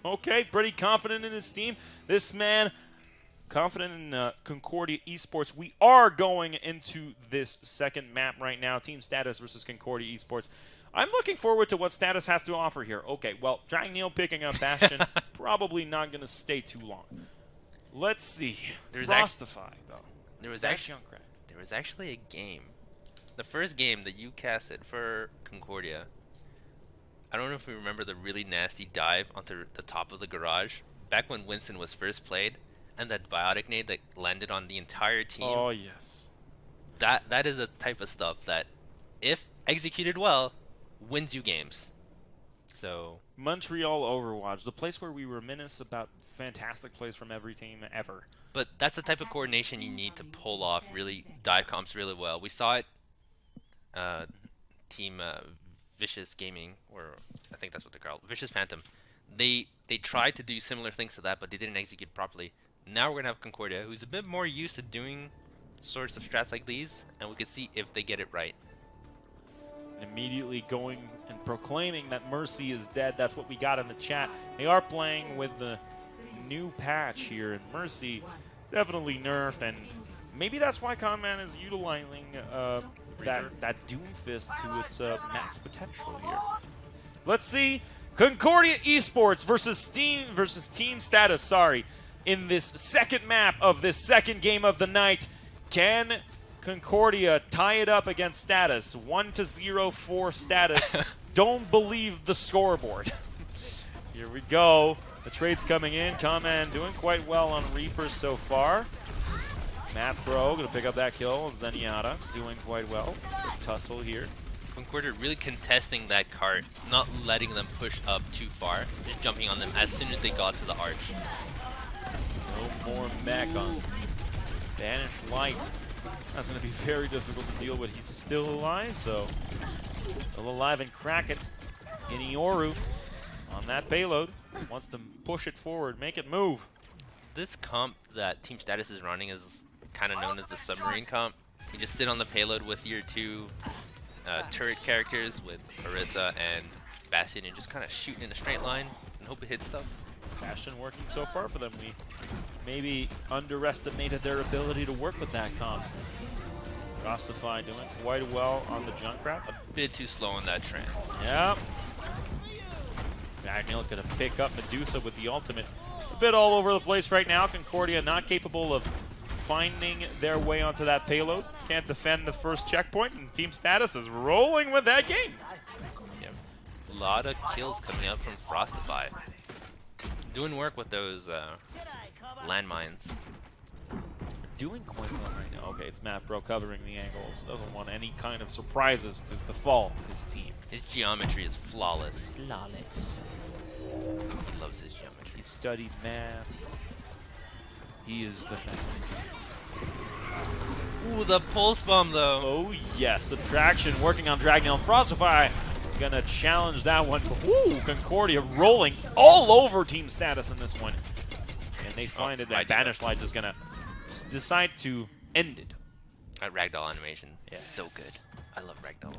Okay, pretty confident in his team. This man, confident in Concordia Esports. We are going into this second map right now. Team Status versus Concordia Esports. I'm looking forward to what Status has to offer here. Okay, well, Dragneel picking up Bastion, probably not going to stay too long. Let's see. Frostify, though. There was actually a game. The first game that you casted for Concordia. I don't know if you remember the really nasty dive onto the top of the garage back when Winston was first played, and that biotic nade that landed on the entire team. Oh yes. That is the type of stuff that, if executed well, wins you games. So Montreal Overwatch, the place where we reminisce about fantastic plays from every team ever. But that's the type of coordination you need to pull off really dive comps really well. We saw it. Team Vicious Gaming, or I think that's what they're called, Vicious Phantom. They tried to do similar things to that, but they didn't execute properly. Now we're gonna have Concordia, who's a bit more used to doing sorts of strats like these, and we can see if they get it right. Immediately going and proclaiming that Mercy is dead. That's what we got in the chat. They are playing with the new patch here, and Mercy definitely nerfed, and maybe that's why Conman is utilizing that Doomfist to its max potential here. Let's see. Concordia Esports versus Team Status, sorry. In this second map of this second game of the night, can Concordia tie it up against Status? 1-0 for Status. Don't believe the scoreboard. Here we go. The trade's coming in. Conman doing quite well on Reaper so far. Matt Pro gonna pick up that kill. Zenyatta doing quite well. Tussle here. Concordia really contesting that cart, not letting them push up too far, just jumping on them as soon as they got to the arch. No more mech on Banish Light. That's going to be very difficult to deal with. He's still alive, though. Still alive and Kraken. Inioru on that payload. Wants to push it forward, make it move. This comp that Team Status is running is kind of known as the submarine comp. You just sit on the payload with your two turret characters, with Orisa and Bastion, and just kind of shooting in a straight line and hope it hits stuff. Bastion working so far for them. We maybe underestimated their ability to work with that comp. Frostify doing quite well on the Junkrat. A bit too slow on that trance. Yep. Dragneel gonna pick up Medusa with the ultimate. A bit all over the place right now. Concordia not capable of finding their way onto that payload. Can't defend the first checkpoint, and Team Status is rolling with that game. Yep. A lot of kills coming out from Frostify. Doing work with those landmines. Doing quite well right now. Okay, it's Matt Bro covering the angles. Doesn't want any kind of surprises to befall his team. His geometry is flawless. Flawless. He loves his geometry. He studied math. He is the math. Ooh, the pulse bomb though. Oh yes, Subtraction working on Dragneel. Frostify gonna challenge that one. Ooh, Concordia rolling all over Team Status in this one. And they find it that Banish Light is gonna decide to end it. That ragdoll animation is Yes. so good. I love ragdoll.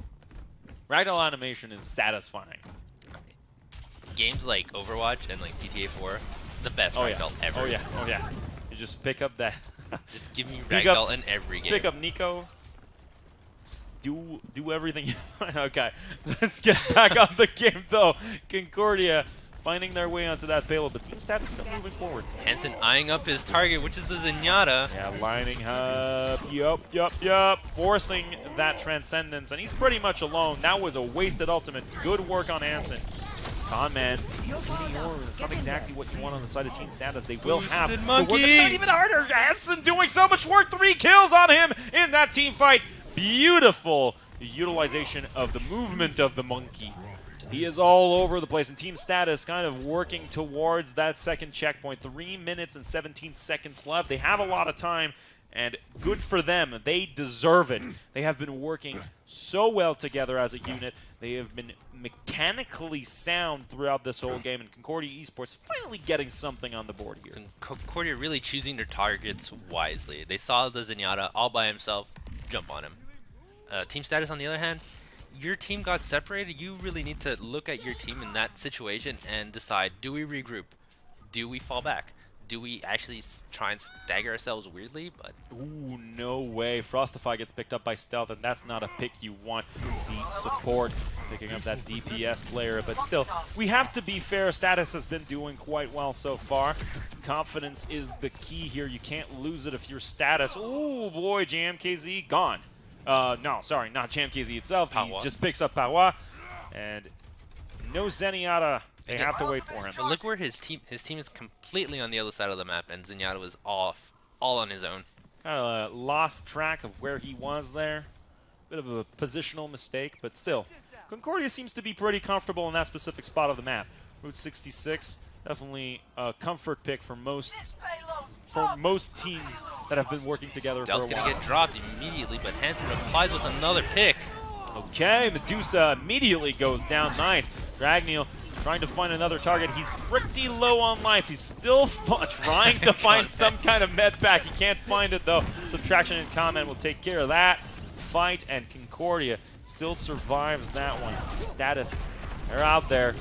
Ragdoll animation is satisfying. Games like Overwatch and like GTA 4, The best ragdoll ever. Oh yeah. Oh yeah. You just pick up that. Just give me Pick up- ragdoll in every game. Pick up Nico. Do everything you want. Okay, let's get back on the game though. Concordia finding their way onto that payload, but Team Stat is still moving forward. Hansen eyeing up his target, which is the Zenyatta. Yeah, lining up. Yup. Forcing that transcendence, and he's pretty much alone. That was a wasted ultimate. Good work on Hansen. Conman, it's not exactly what you want on the side of Team Stat, as they will have to work even harder. Hansen doing so much work. 3 kills on him in that team fight. Beautiful utilization of the movement of the monkey. He is all over the place, and Team Status kind of working towards that second checkpoint. 3 minutes and 17 seconds left. They have a lot of time, and good for them. They deserve it. They have been working so well together as a unit. They have been mechanically sound throughout this whole game, and Concordia Esports finally getting something on the board here. And Concordia really choosing their targets wisely. They saw the Zenyatta all by himself, jump on him. Team Status, on the other hand, your team got separated. You really need to look at your team in that situation and decide, do we regroup? Do we fall back? Do we actually try and stagger ourselves weirdly? But ooh, no way. Frostify gets picked up by Stealth, and that's not a pick you want. The support picking up that DPS player, but still, we have to be fair. Status has been doing quite well so far. Confidence is the key here. You can't lose it if you're Status. Ooh, boy, JMKZ gone. No, sorry, not JMKZ itself. He just picks up Pawa, and no Zenyatta. They have to wait for him. But look where his team is completely on the other side of the map, and Zenyatta was all on his own. Kind of lost track of where he was there. Bit of a positional mistake, but still. Concordia seems to be pretty comfortable in that specific spot of the map. Route 66, definitely a comfort pick for most teams that have been working together for a while. Stealth gonna get dropped immediately, but Hansen replies with another pick. Okay, Medusa immediately goes down. Nice. Dragneel trying to find another target. He's pretty low on life. He's still trying to find some kind of med pack. He can't find it though. Subtraction and comment will take care of that fight, and Concordia still survives that one. Status, they're out there.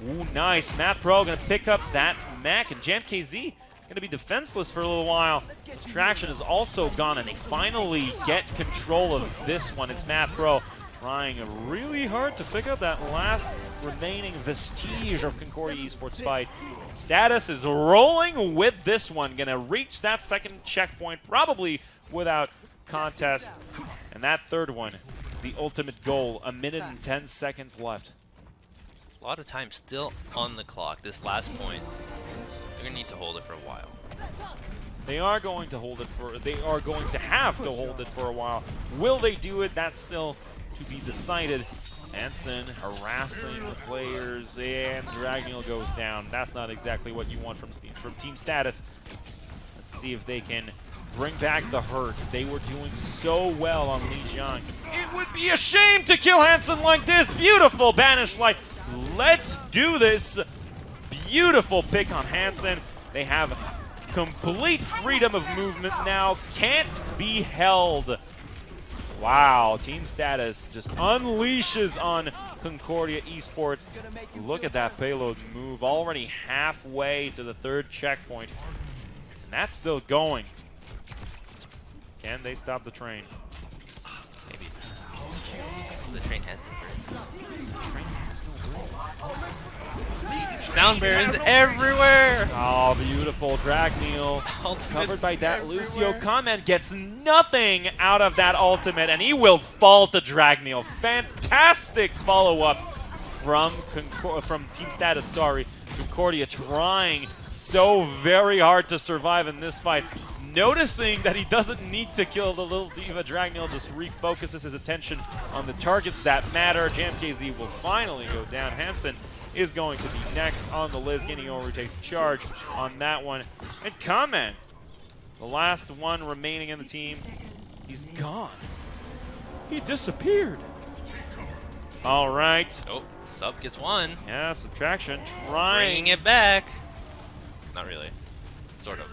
Ooh, nice. Matt Pro gonna pick up that mech, and JamKZ gonna be defenseless for a little while. Subtraction is also gone, and they finally get control of this one. It's Matt Pro trying really hard to pick up that last remaining vestige of Concordia Esports fight. Status is rolling with this one, gonna reach that second checkpoint probably without contest. And that third one, the ultimate goal, 1 minute and 10 seconds left. A lot of time still on the clock. This last point, they're gonna need to hold it for a while. They are going to hold it for. They are going to have to hold it for a while. Will they do it? That's still to be decided. Hansen harassing the players, and Dragneel goes down. That's not exactly what you want from Team Status. Let's see if they can bring back the hurt. They were doing so well on Li Jiang. It would be a shame to kill Hansen like this. Beautiful Banish Light. Let's do this. Beautiful pick on Hansen. They have complete freedom of movement now. Can't be held. Wow, Team Status just unleashes on Concordia Esports. Look at that payload move. Already halfway to the third checkpoint. And that's still going. Can they stop the train? Maybe. The train has no brakes. Sound barriers everywhere! Oh, beautiful. Dragneel covered by that Lucio. Comment gets nothing out of that ultimate, and he will fall to Dragneel. Fantastic follow-up from Team Status, sorry. Concordia trying so very hard to survive in this fight. Noticing that he doesn't need to kill the little diva, Dragneel just refocuses his attention on the targets that matter. JamKZ will finally go down. Hansen is going to be next on the list. Guinea over takes charge on that one. And Comment, the last one remaining in the team, he's gone. He disappeared. All right. Oh, Sub gets one. Yeah, Subtraction trying. Bringing it back. Not really. Sort of.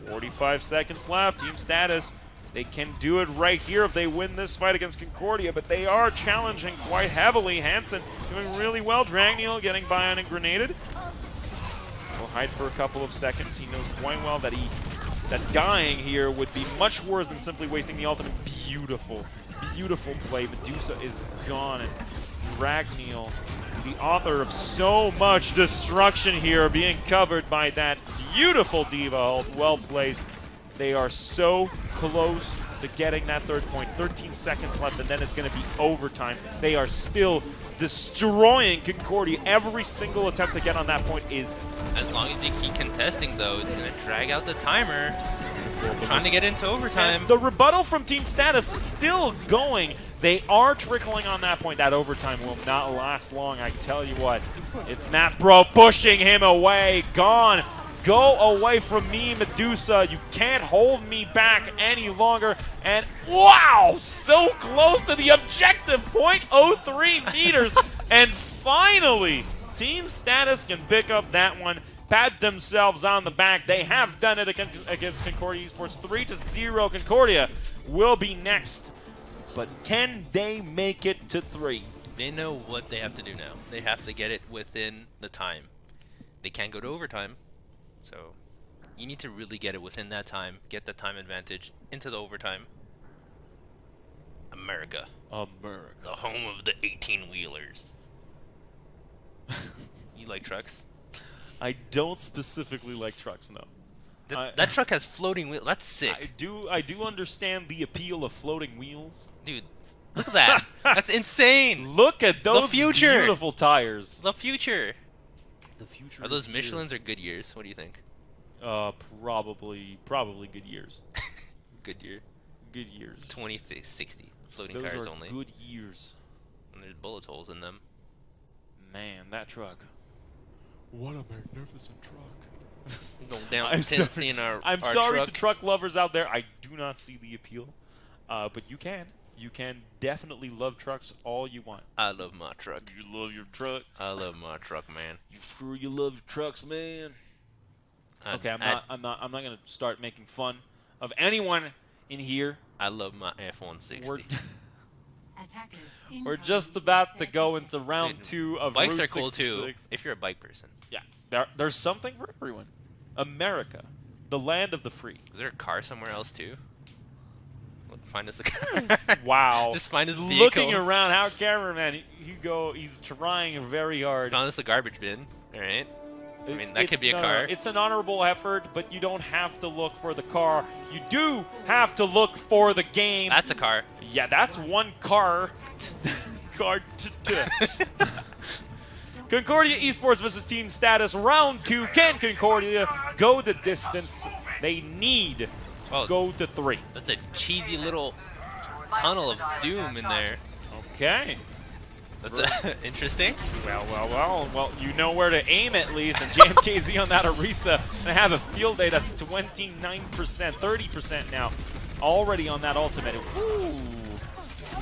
45 seconds left. Team Status, they can do it right here if they win this fight against Concordia, but they are challenging quite heavily. Hansen doing really well. Dragneel getting bionic grenaded. Will hide for a couple of seconds. He knows quite well that dying here would be much worse than simply wasting the ultimate. Beautiful, beautiful play. Medusa is gone, and Ragniel, the author of so much destruction here, being covered by that beautiful Diva ult. Well placed. They are so close to getting that third point. 13 seconds left, and then it's going to be overtime. They are still destroying Concordia. Every single attempt to get on that point is... As long as you keep contesting, though, it's going to drag out the timer. Trying to get into overtime. And the rebuttal from Team Status is still going. They are trickling on that point. That overtime will not last long, I tell you what. It's Matt Bro pushing him away. Gone. Go away from me, Medusa. You can't hold me back any longer. And wow, so close to the objective, 0.03 meters. And finally, Team Status can pick up that one, pat themselves on the back. They have done it against Concordia Esports. 3-0. Concordia will be next. But can they make it to 3? They know what they have to do now. They have to get it within the time. They can't go to overtime. So you need to really get it within that time, get the time advantage into the overtime. America. The home of the 18-wheelers. You like trucks? I don't specifically like trucks, no. That truck has floating wheels. That's sick. I do understand the appeal of floating wheels. Dude, look at that. That's insane. Look at those the future. beautiful tires. The future. The future. Are those Michelins or Goodyears? What do you think? Probably Goodyears. Goodyear. Goodyears. 2060 floating Those cars are only. good years. And there's bullet holes in them. Man, that truck. What a magnificent truck. Go down I'm sorry, seeing our sorry truck. to truck lovers out there. I do not see the appeal. But you can. You can definitely love trucks all you want. I love my truck. You love your truck. I love my truck, man. You sure you love your trucks, man? Okay, I'm not gonna start making fun of anyone in here. I love my F-160. We're just about to go into round 2 of Bikes Route are cool 66. too, if you're a bike person. Yeah, there's something for everyone. America, the land of the free. Is there a car somewhere else too? Find us a car. Wow. Just find us a vehicle. Looking around, how cameraman, he's trying very hard. Found us a garbage bin. All right. I mean, that could be a no, car. It's an honorable effort, but you don't have to look for the car. You do have to look for the game. That's a car. Yeah, that's one car. Concordia Esports versus Team Status, round 2. Can Concordia go the distance they need to go to 3? That's a cheesy little tunnel of doom in there. Okay. That's interesting. Well, you know where to aim at least, and JMKZ on that Orisa and have a field day that's 29%, 30% now, already on that ultimate. Ooh,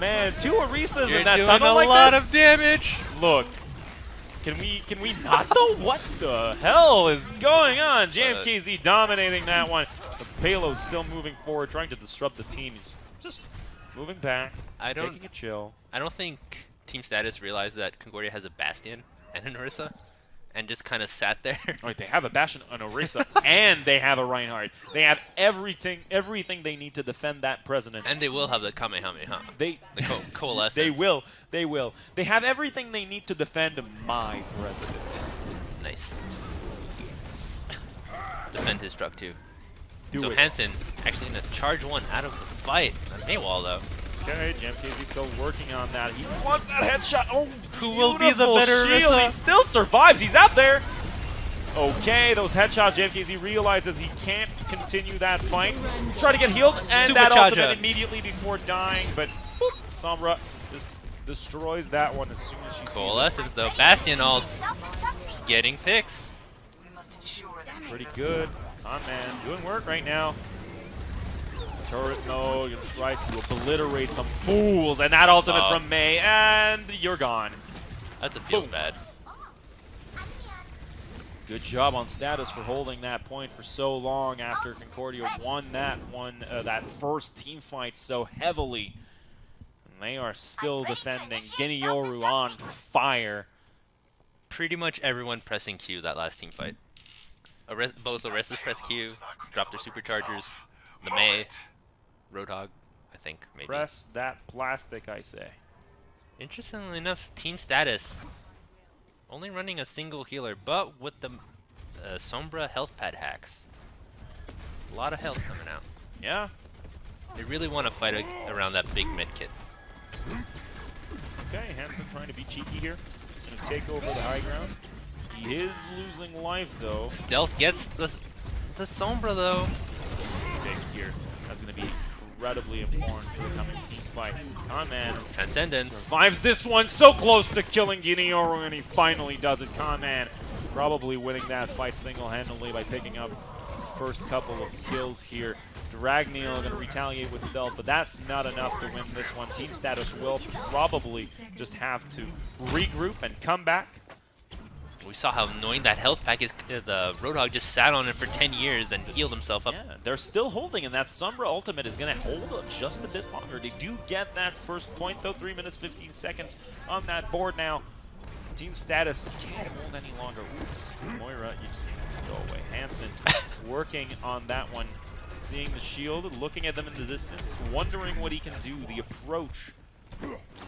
man, 2 Orisas in that tunnel like this. You're doing a lot of damage. Look, can we not though? What the hell is going on? JMKZ dominating that one. The payload still moving forward, trying to disrupt the team. He's just moving back, taking a chill. I don't think Team Status realized that Concordia has a Bastion and an Orisa, and just kind of sat there. Right, they have a Bastion, an Orisa, and they have a Reinhardt. They have everything they need to defend that president. And they will have the Kamehameha. The coalescence. They will. They have everything they need to defend my president. Nice. Defend his truck too. Do it. Hansen actually going to charge one out of the fight. A MOL though. Okay, JMKZ still working on that. He wants that headshot. Oh, who will be the better shield. Orisa? He still survives. He's out there. Okay, those headshots. JMKZ realizes he can't continue that fight. Try to get healed, and Super that charger. ultimate immediately before dying. But boop, Sombra just destroys that one as soon as she sees it. Coalescence though. Bastion ult. Getting picks. Pretty good. Con man doing work right now. Turret mode, gonna try to obliterate some fools, and that ultimate from May, and you're gone. That's a feels bad. Good job on Status for holding that point for so long after Concordia won that that first team fight so heavily. And they are still defending. Ginyoru on fire. Pretty much everyone pressing Q that last team fight. both Orestes press Q, drop their superchargers, the Mei, Roadhog, I think, maybe. Press that plastic, I say. Interestingly enough, team status. Only running a single healer, but with the Sombra health pad hacks. A lot of health coming out. Yeah. They really want to fight around that big mid kit. Okay, Hansen trying to be cheeky here. Gonna take over the high ground. He is losing life though. Stealth gets the Sombra though. Big here. That's gonna be incredibly important for the coming team fight. Conman Transcendence. survives this one, so close to killing Ginioru, and he finally does it. Conman probably winning that fight single-handedly by picking up the first couple of kills here. Dragneel going to retaliate with stealth, but that's not enough to win this one. Team status will probably just have to regroup and come back. We saw how annoying that health pack is. The Roadhog just sat on it for 10 years and healed himself up. Yeah, they're still holding, and that Sombra ultimate is going to hold just a bit longer. They do get that first point, though. 3 minutes, 15 seconds on that board now. Team status can't hold any longer. Oops. Moira, you just have to go away. Hansen working on that one. Seeing the shield, looking at them in the distance, wondering what he can do. The approach.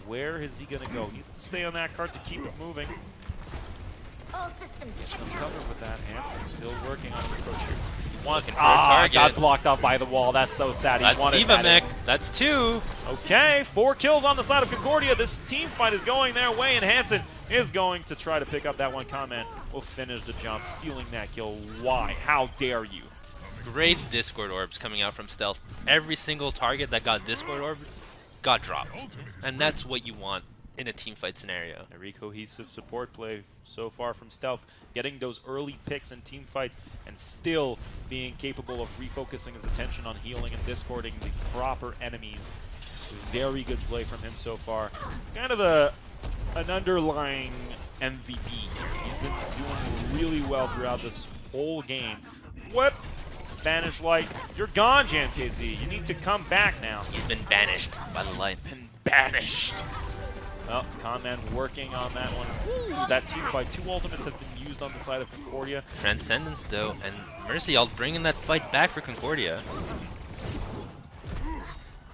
Where is he going to go? He needs to stay on that cart to keep it moving. All systems Get check some out. cover with that. Hansen still working on the approach here. Wants Looking for a target. got blocked off by the wall. That's so sad. That's He wanted Diva that Mech. in. That's 2. Okay, 4 kills on the side of Concordia. This team fight is going their way, and Hansen is going to try to pick up that one. Comment will finish the jump, stealing that kill. Why? How dare you? Great Discord orbs coming out from Stealth. Every single target that got Discord orb got dropped. And that's what you want in a team fight scenario. Very cohesive support play so far from Stealth, getting those early picks in team fights and still being capable of refocusing his attention on healing and discording the proper enemies. Very good play from him so far. Kind of an underlying MVP here. He's been doing really well throughout this whole game. What? Banish Light. You're gone, JamKZ. You need to come back now. He's been banished by the light. Been banished. Well, Conman working on that one. Ooh, that team fight. 2 ultimates have been used on the side of Concordia. Transcendence though, and Mercy all bringing that fight back for Concordia.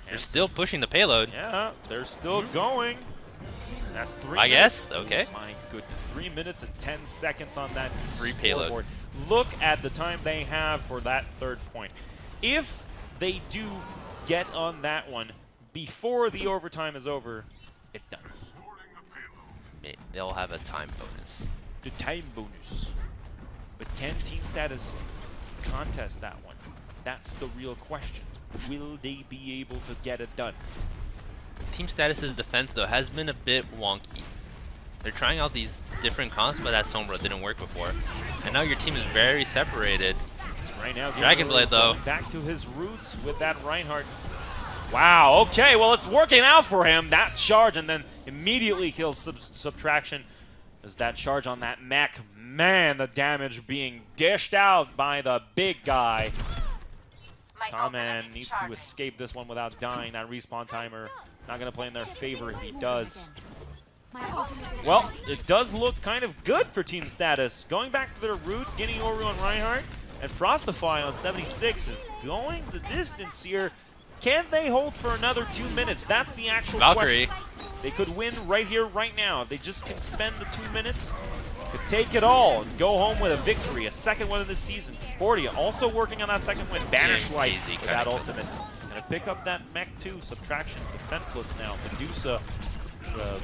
They're still pushing the payload. Yeah, they're still going. That's 3 I minutes. guess, okay. My goodness, 3 minutes and 10 seconds on that Free payload. scoreboard. Look at the time they have for that 3rd point. If they do get on that one before the overtime is over, it's done. They'll have a time bonus. The time bonus. But can Team Status contest that one? That's the real question. Will they be able to get it done? Team Status's defense though has been a bit wonky. They're trying out these different comps, but that Sombra didn't work before. And now your team is very separated. Right now, Dragon Blade, though. Back to his roots with that Reinhardt. Wow, okay, well, it's working out for him. That charge, and then immediately kills Subtraction. There's that charge on that mech. Man, the damage being dished out by the big guy. Conman needs to escape this one without dying. That respawn timer not going to play in their favor if he does. Well, it does look kind of good for Team Status. Going back to their roots, Ginioru on Reinhardt, and Frostify on 76 is going the distance here. Can they hold for another 2 minutes? That's the actual Valkyrie. question. They could win right here, right now. If they just can spend the 2 minutes, could take it all and go home with a victory, a 2nd win of the season. Concordia also working on that 2nd win. Banish Light Easy, with that ultimate. Gonna pick up that mech too. Subtraction, defenseless now. Medusa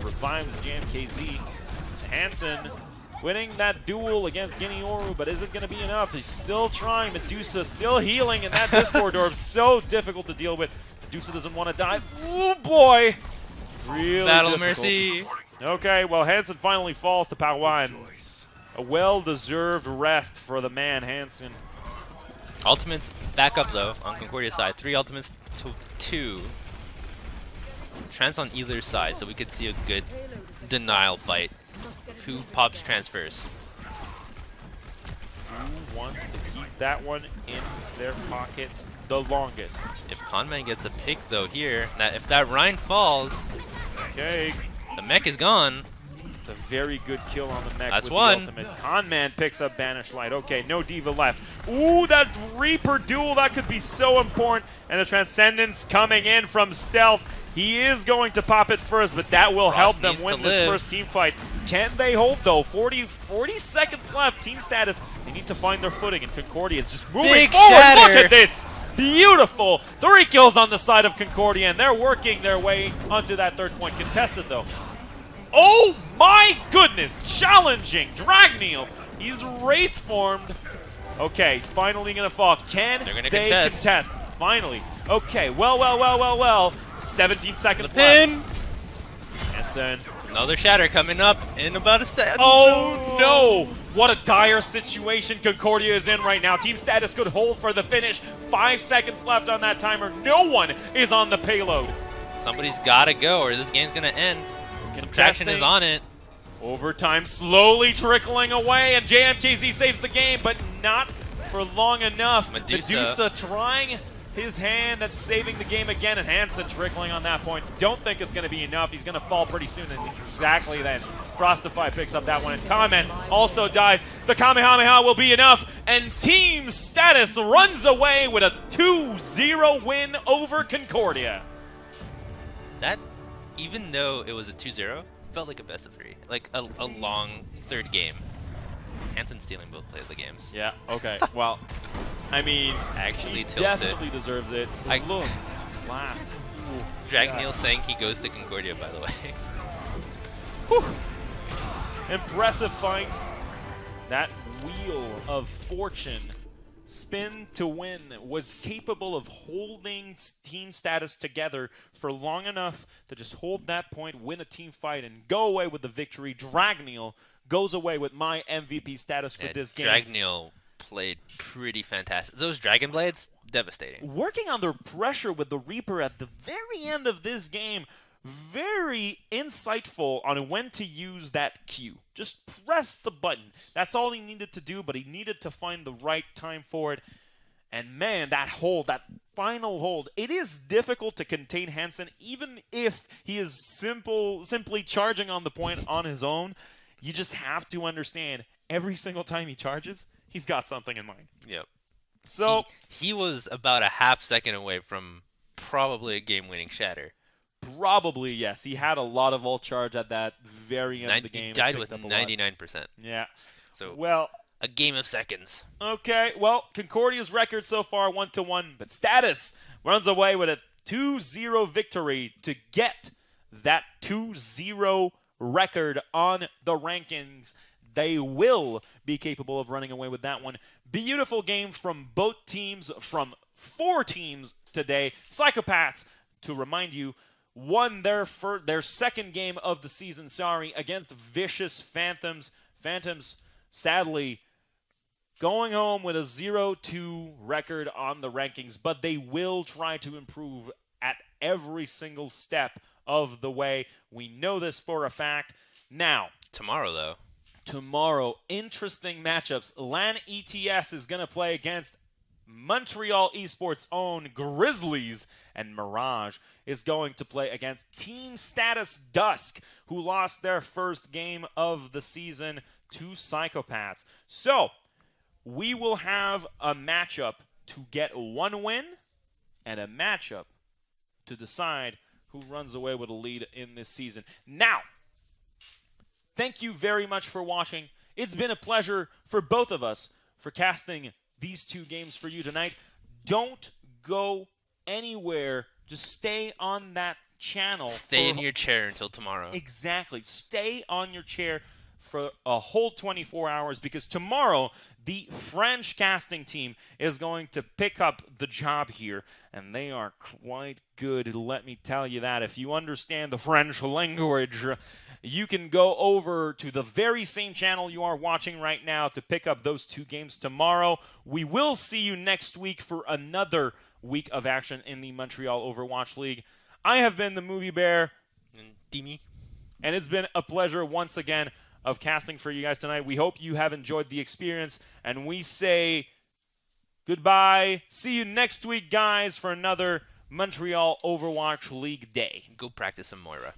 revives JamKZ. Hansen winning that duel against Ginioru, but is it going to be enough? He's still trying. Medusa still healing, and that Discord orb so difficult to deal with. Medusa doesn't want to die. Oh boy! Really Battle difficult. Mercy. Okay, well, Hansen finally falls to Pawan. A well-deserved rest for the man, Hansen. Ultimates back up though on Concordia's side. 3 ultimates to 2. Trans on either side, so we could see a good denial fight. Who pops transfers? Who wants to keep that one in their pockets the longest? If Conman gets a pick though here, that if that Rhine falls, Okay, the mech is gone. It's a very good kill on the mech That's with one. the ultimate. Conman picks up Banish Light. Okay, no Diva left. Ooh, that Reaper duel, that could be so important. And the Transcendence coming in from Stealth. He is going to pop it first, but that will help them needs win to this live. first team fight. Can they hold, though? 40 seconds left. Team status, they need to find their footing, and Concordia is just moving Big forward. shatter. Look at this! Beautiful! 3 kills on the side of Concordia, and they're working their way onto that third point. Contested, though. Oh my goodness! Challenging Dragneel. He's Wraith formed. Okay, he's finally gonna fall. Can They're gonna they contest. Finally. Okay, well. 17 seconds The pin. left. Hansen. Another shatter coming up in about a second. Oh no! What a dire situation Concordia is in right now. Team status could hold for the finish. 5 seconds left on that timer. No one is on the payload. Somebody's got to go or this game's going to end. Subtraction is on it. Overtime slowly trickling away, and JMKZ saves the game, but not for long enough. Medusa trying his hand at saving the game again, and Hansen trickling on that point. Don't think it's going to be enough. He's going to fall pretty soon, and exactly then. Frostify picks up that one, and Kamen also dies. The Kamehameha will be enough, and Team Status runs away with a 2-0 win over Concordia. That, even though it was a 2-0, felt like a best of 3. Like a long third game. Hansen stealing both plays of the games. Yeah, okay. Well, I mean, Actually he tilted. definitely deserves it. Look, last. Dragneel saying he goes to Concordia, by the way. Whew. Impressive fight. That wheel of fortune, spin to win, was capable of holding team status together for long enough to just hold that point, win a team fight, and go away with the victory. Dragneel goes away with my MVP status for this game. Dragneel played pretty fantastic. Those Dragon Blades, devastating. Working under pressure with the Reaper at the very end of this game, very insightful on when to use that Q. Just press the button. That's all he needed to do, but he needed to find the right time for it. And man, that hold, that final hold, it is difficult to contain Hansen, even if he is simply charging on the point on his own. You just have to understand, every single time he charges, he's got something in mind. Yep. So he was about a half second away from probably a game-winning shatter. Probably, yes. He had a lot of ult charge at that very end of the game. He died with 99%. Yeah. So, well, a game of seconds. Okay, well, Concordia's record so far 1-1, but Status runs away with a 2-0 victory to get that 2-0 record on the rankings. They will be capable of running away with that one. Beautiful game from both teams, from 4 teams today. Psychopaths, to remind you, won their second game of the season, against Vicious Phantoms. Phantoms, sadly, going home with a 0-2 record on the rankings, but they will try to improve at every single step of the way. We know this for a fact. Now, tomorrow, interesting matchups. LAN ETS is going to play against Montreal Esports' own Grizzlies, and Mirage is going to play against Team Status Dusk, who lost their first game of the season to Psychopaths. So, we will have a matchup to get 1 win and a matchup to decide who runs away with a lead in this season. Now, thank you very much for watching. It's been a pleasure for both of us for casting these 2 games for you tonight. Don't go anywhere. Just stay on that channel. Stay in your chair until tomorrow. Exactly. Stay on your chair for a whole 24 hours, because tomorrow the French casting team is going to pick up the job here, and they are quite good, let me tell you that. If you understand the French language, you can go over to the very same channel you are watching right now to pick up those 2 games tomorrow. We will see you next week for another week of action in the Montreal Overwatch League. I have been the Movie Bear. And Dimi. And it's been a pleasure once again of casting for you guys tonight. We hope you have enjoyed the experience, and we say goodbye. See you next week, guys, for another Montreal Overwatch League day. Go practice some Moira.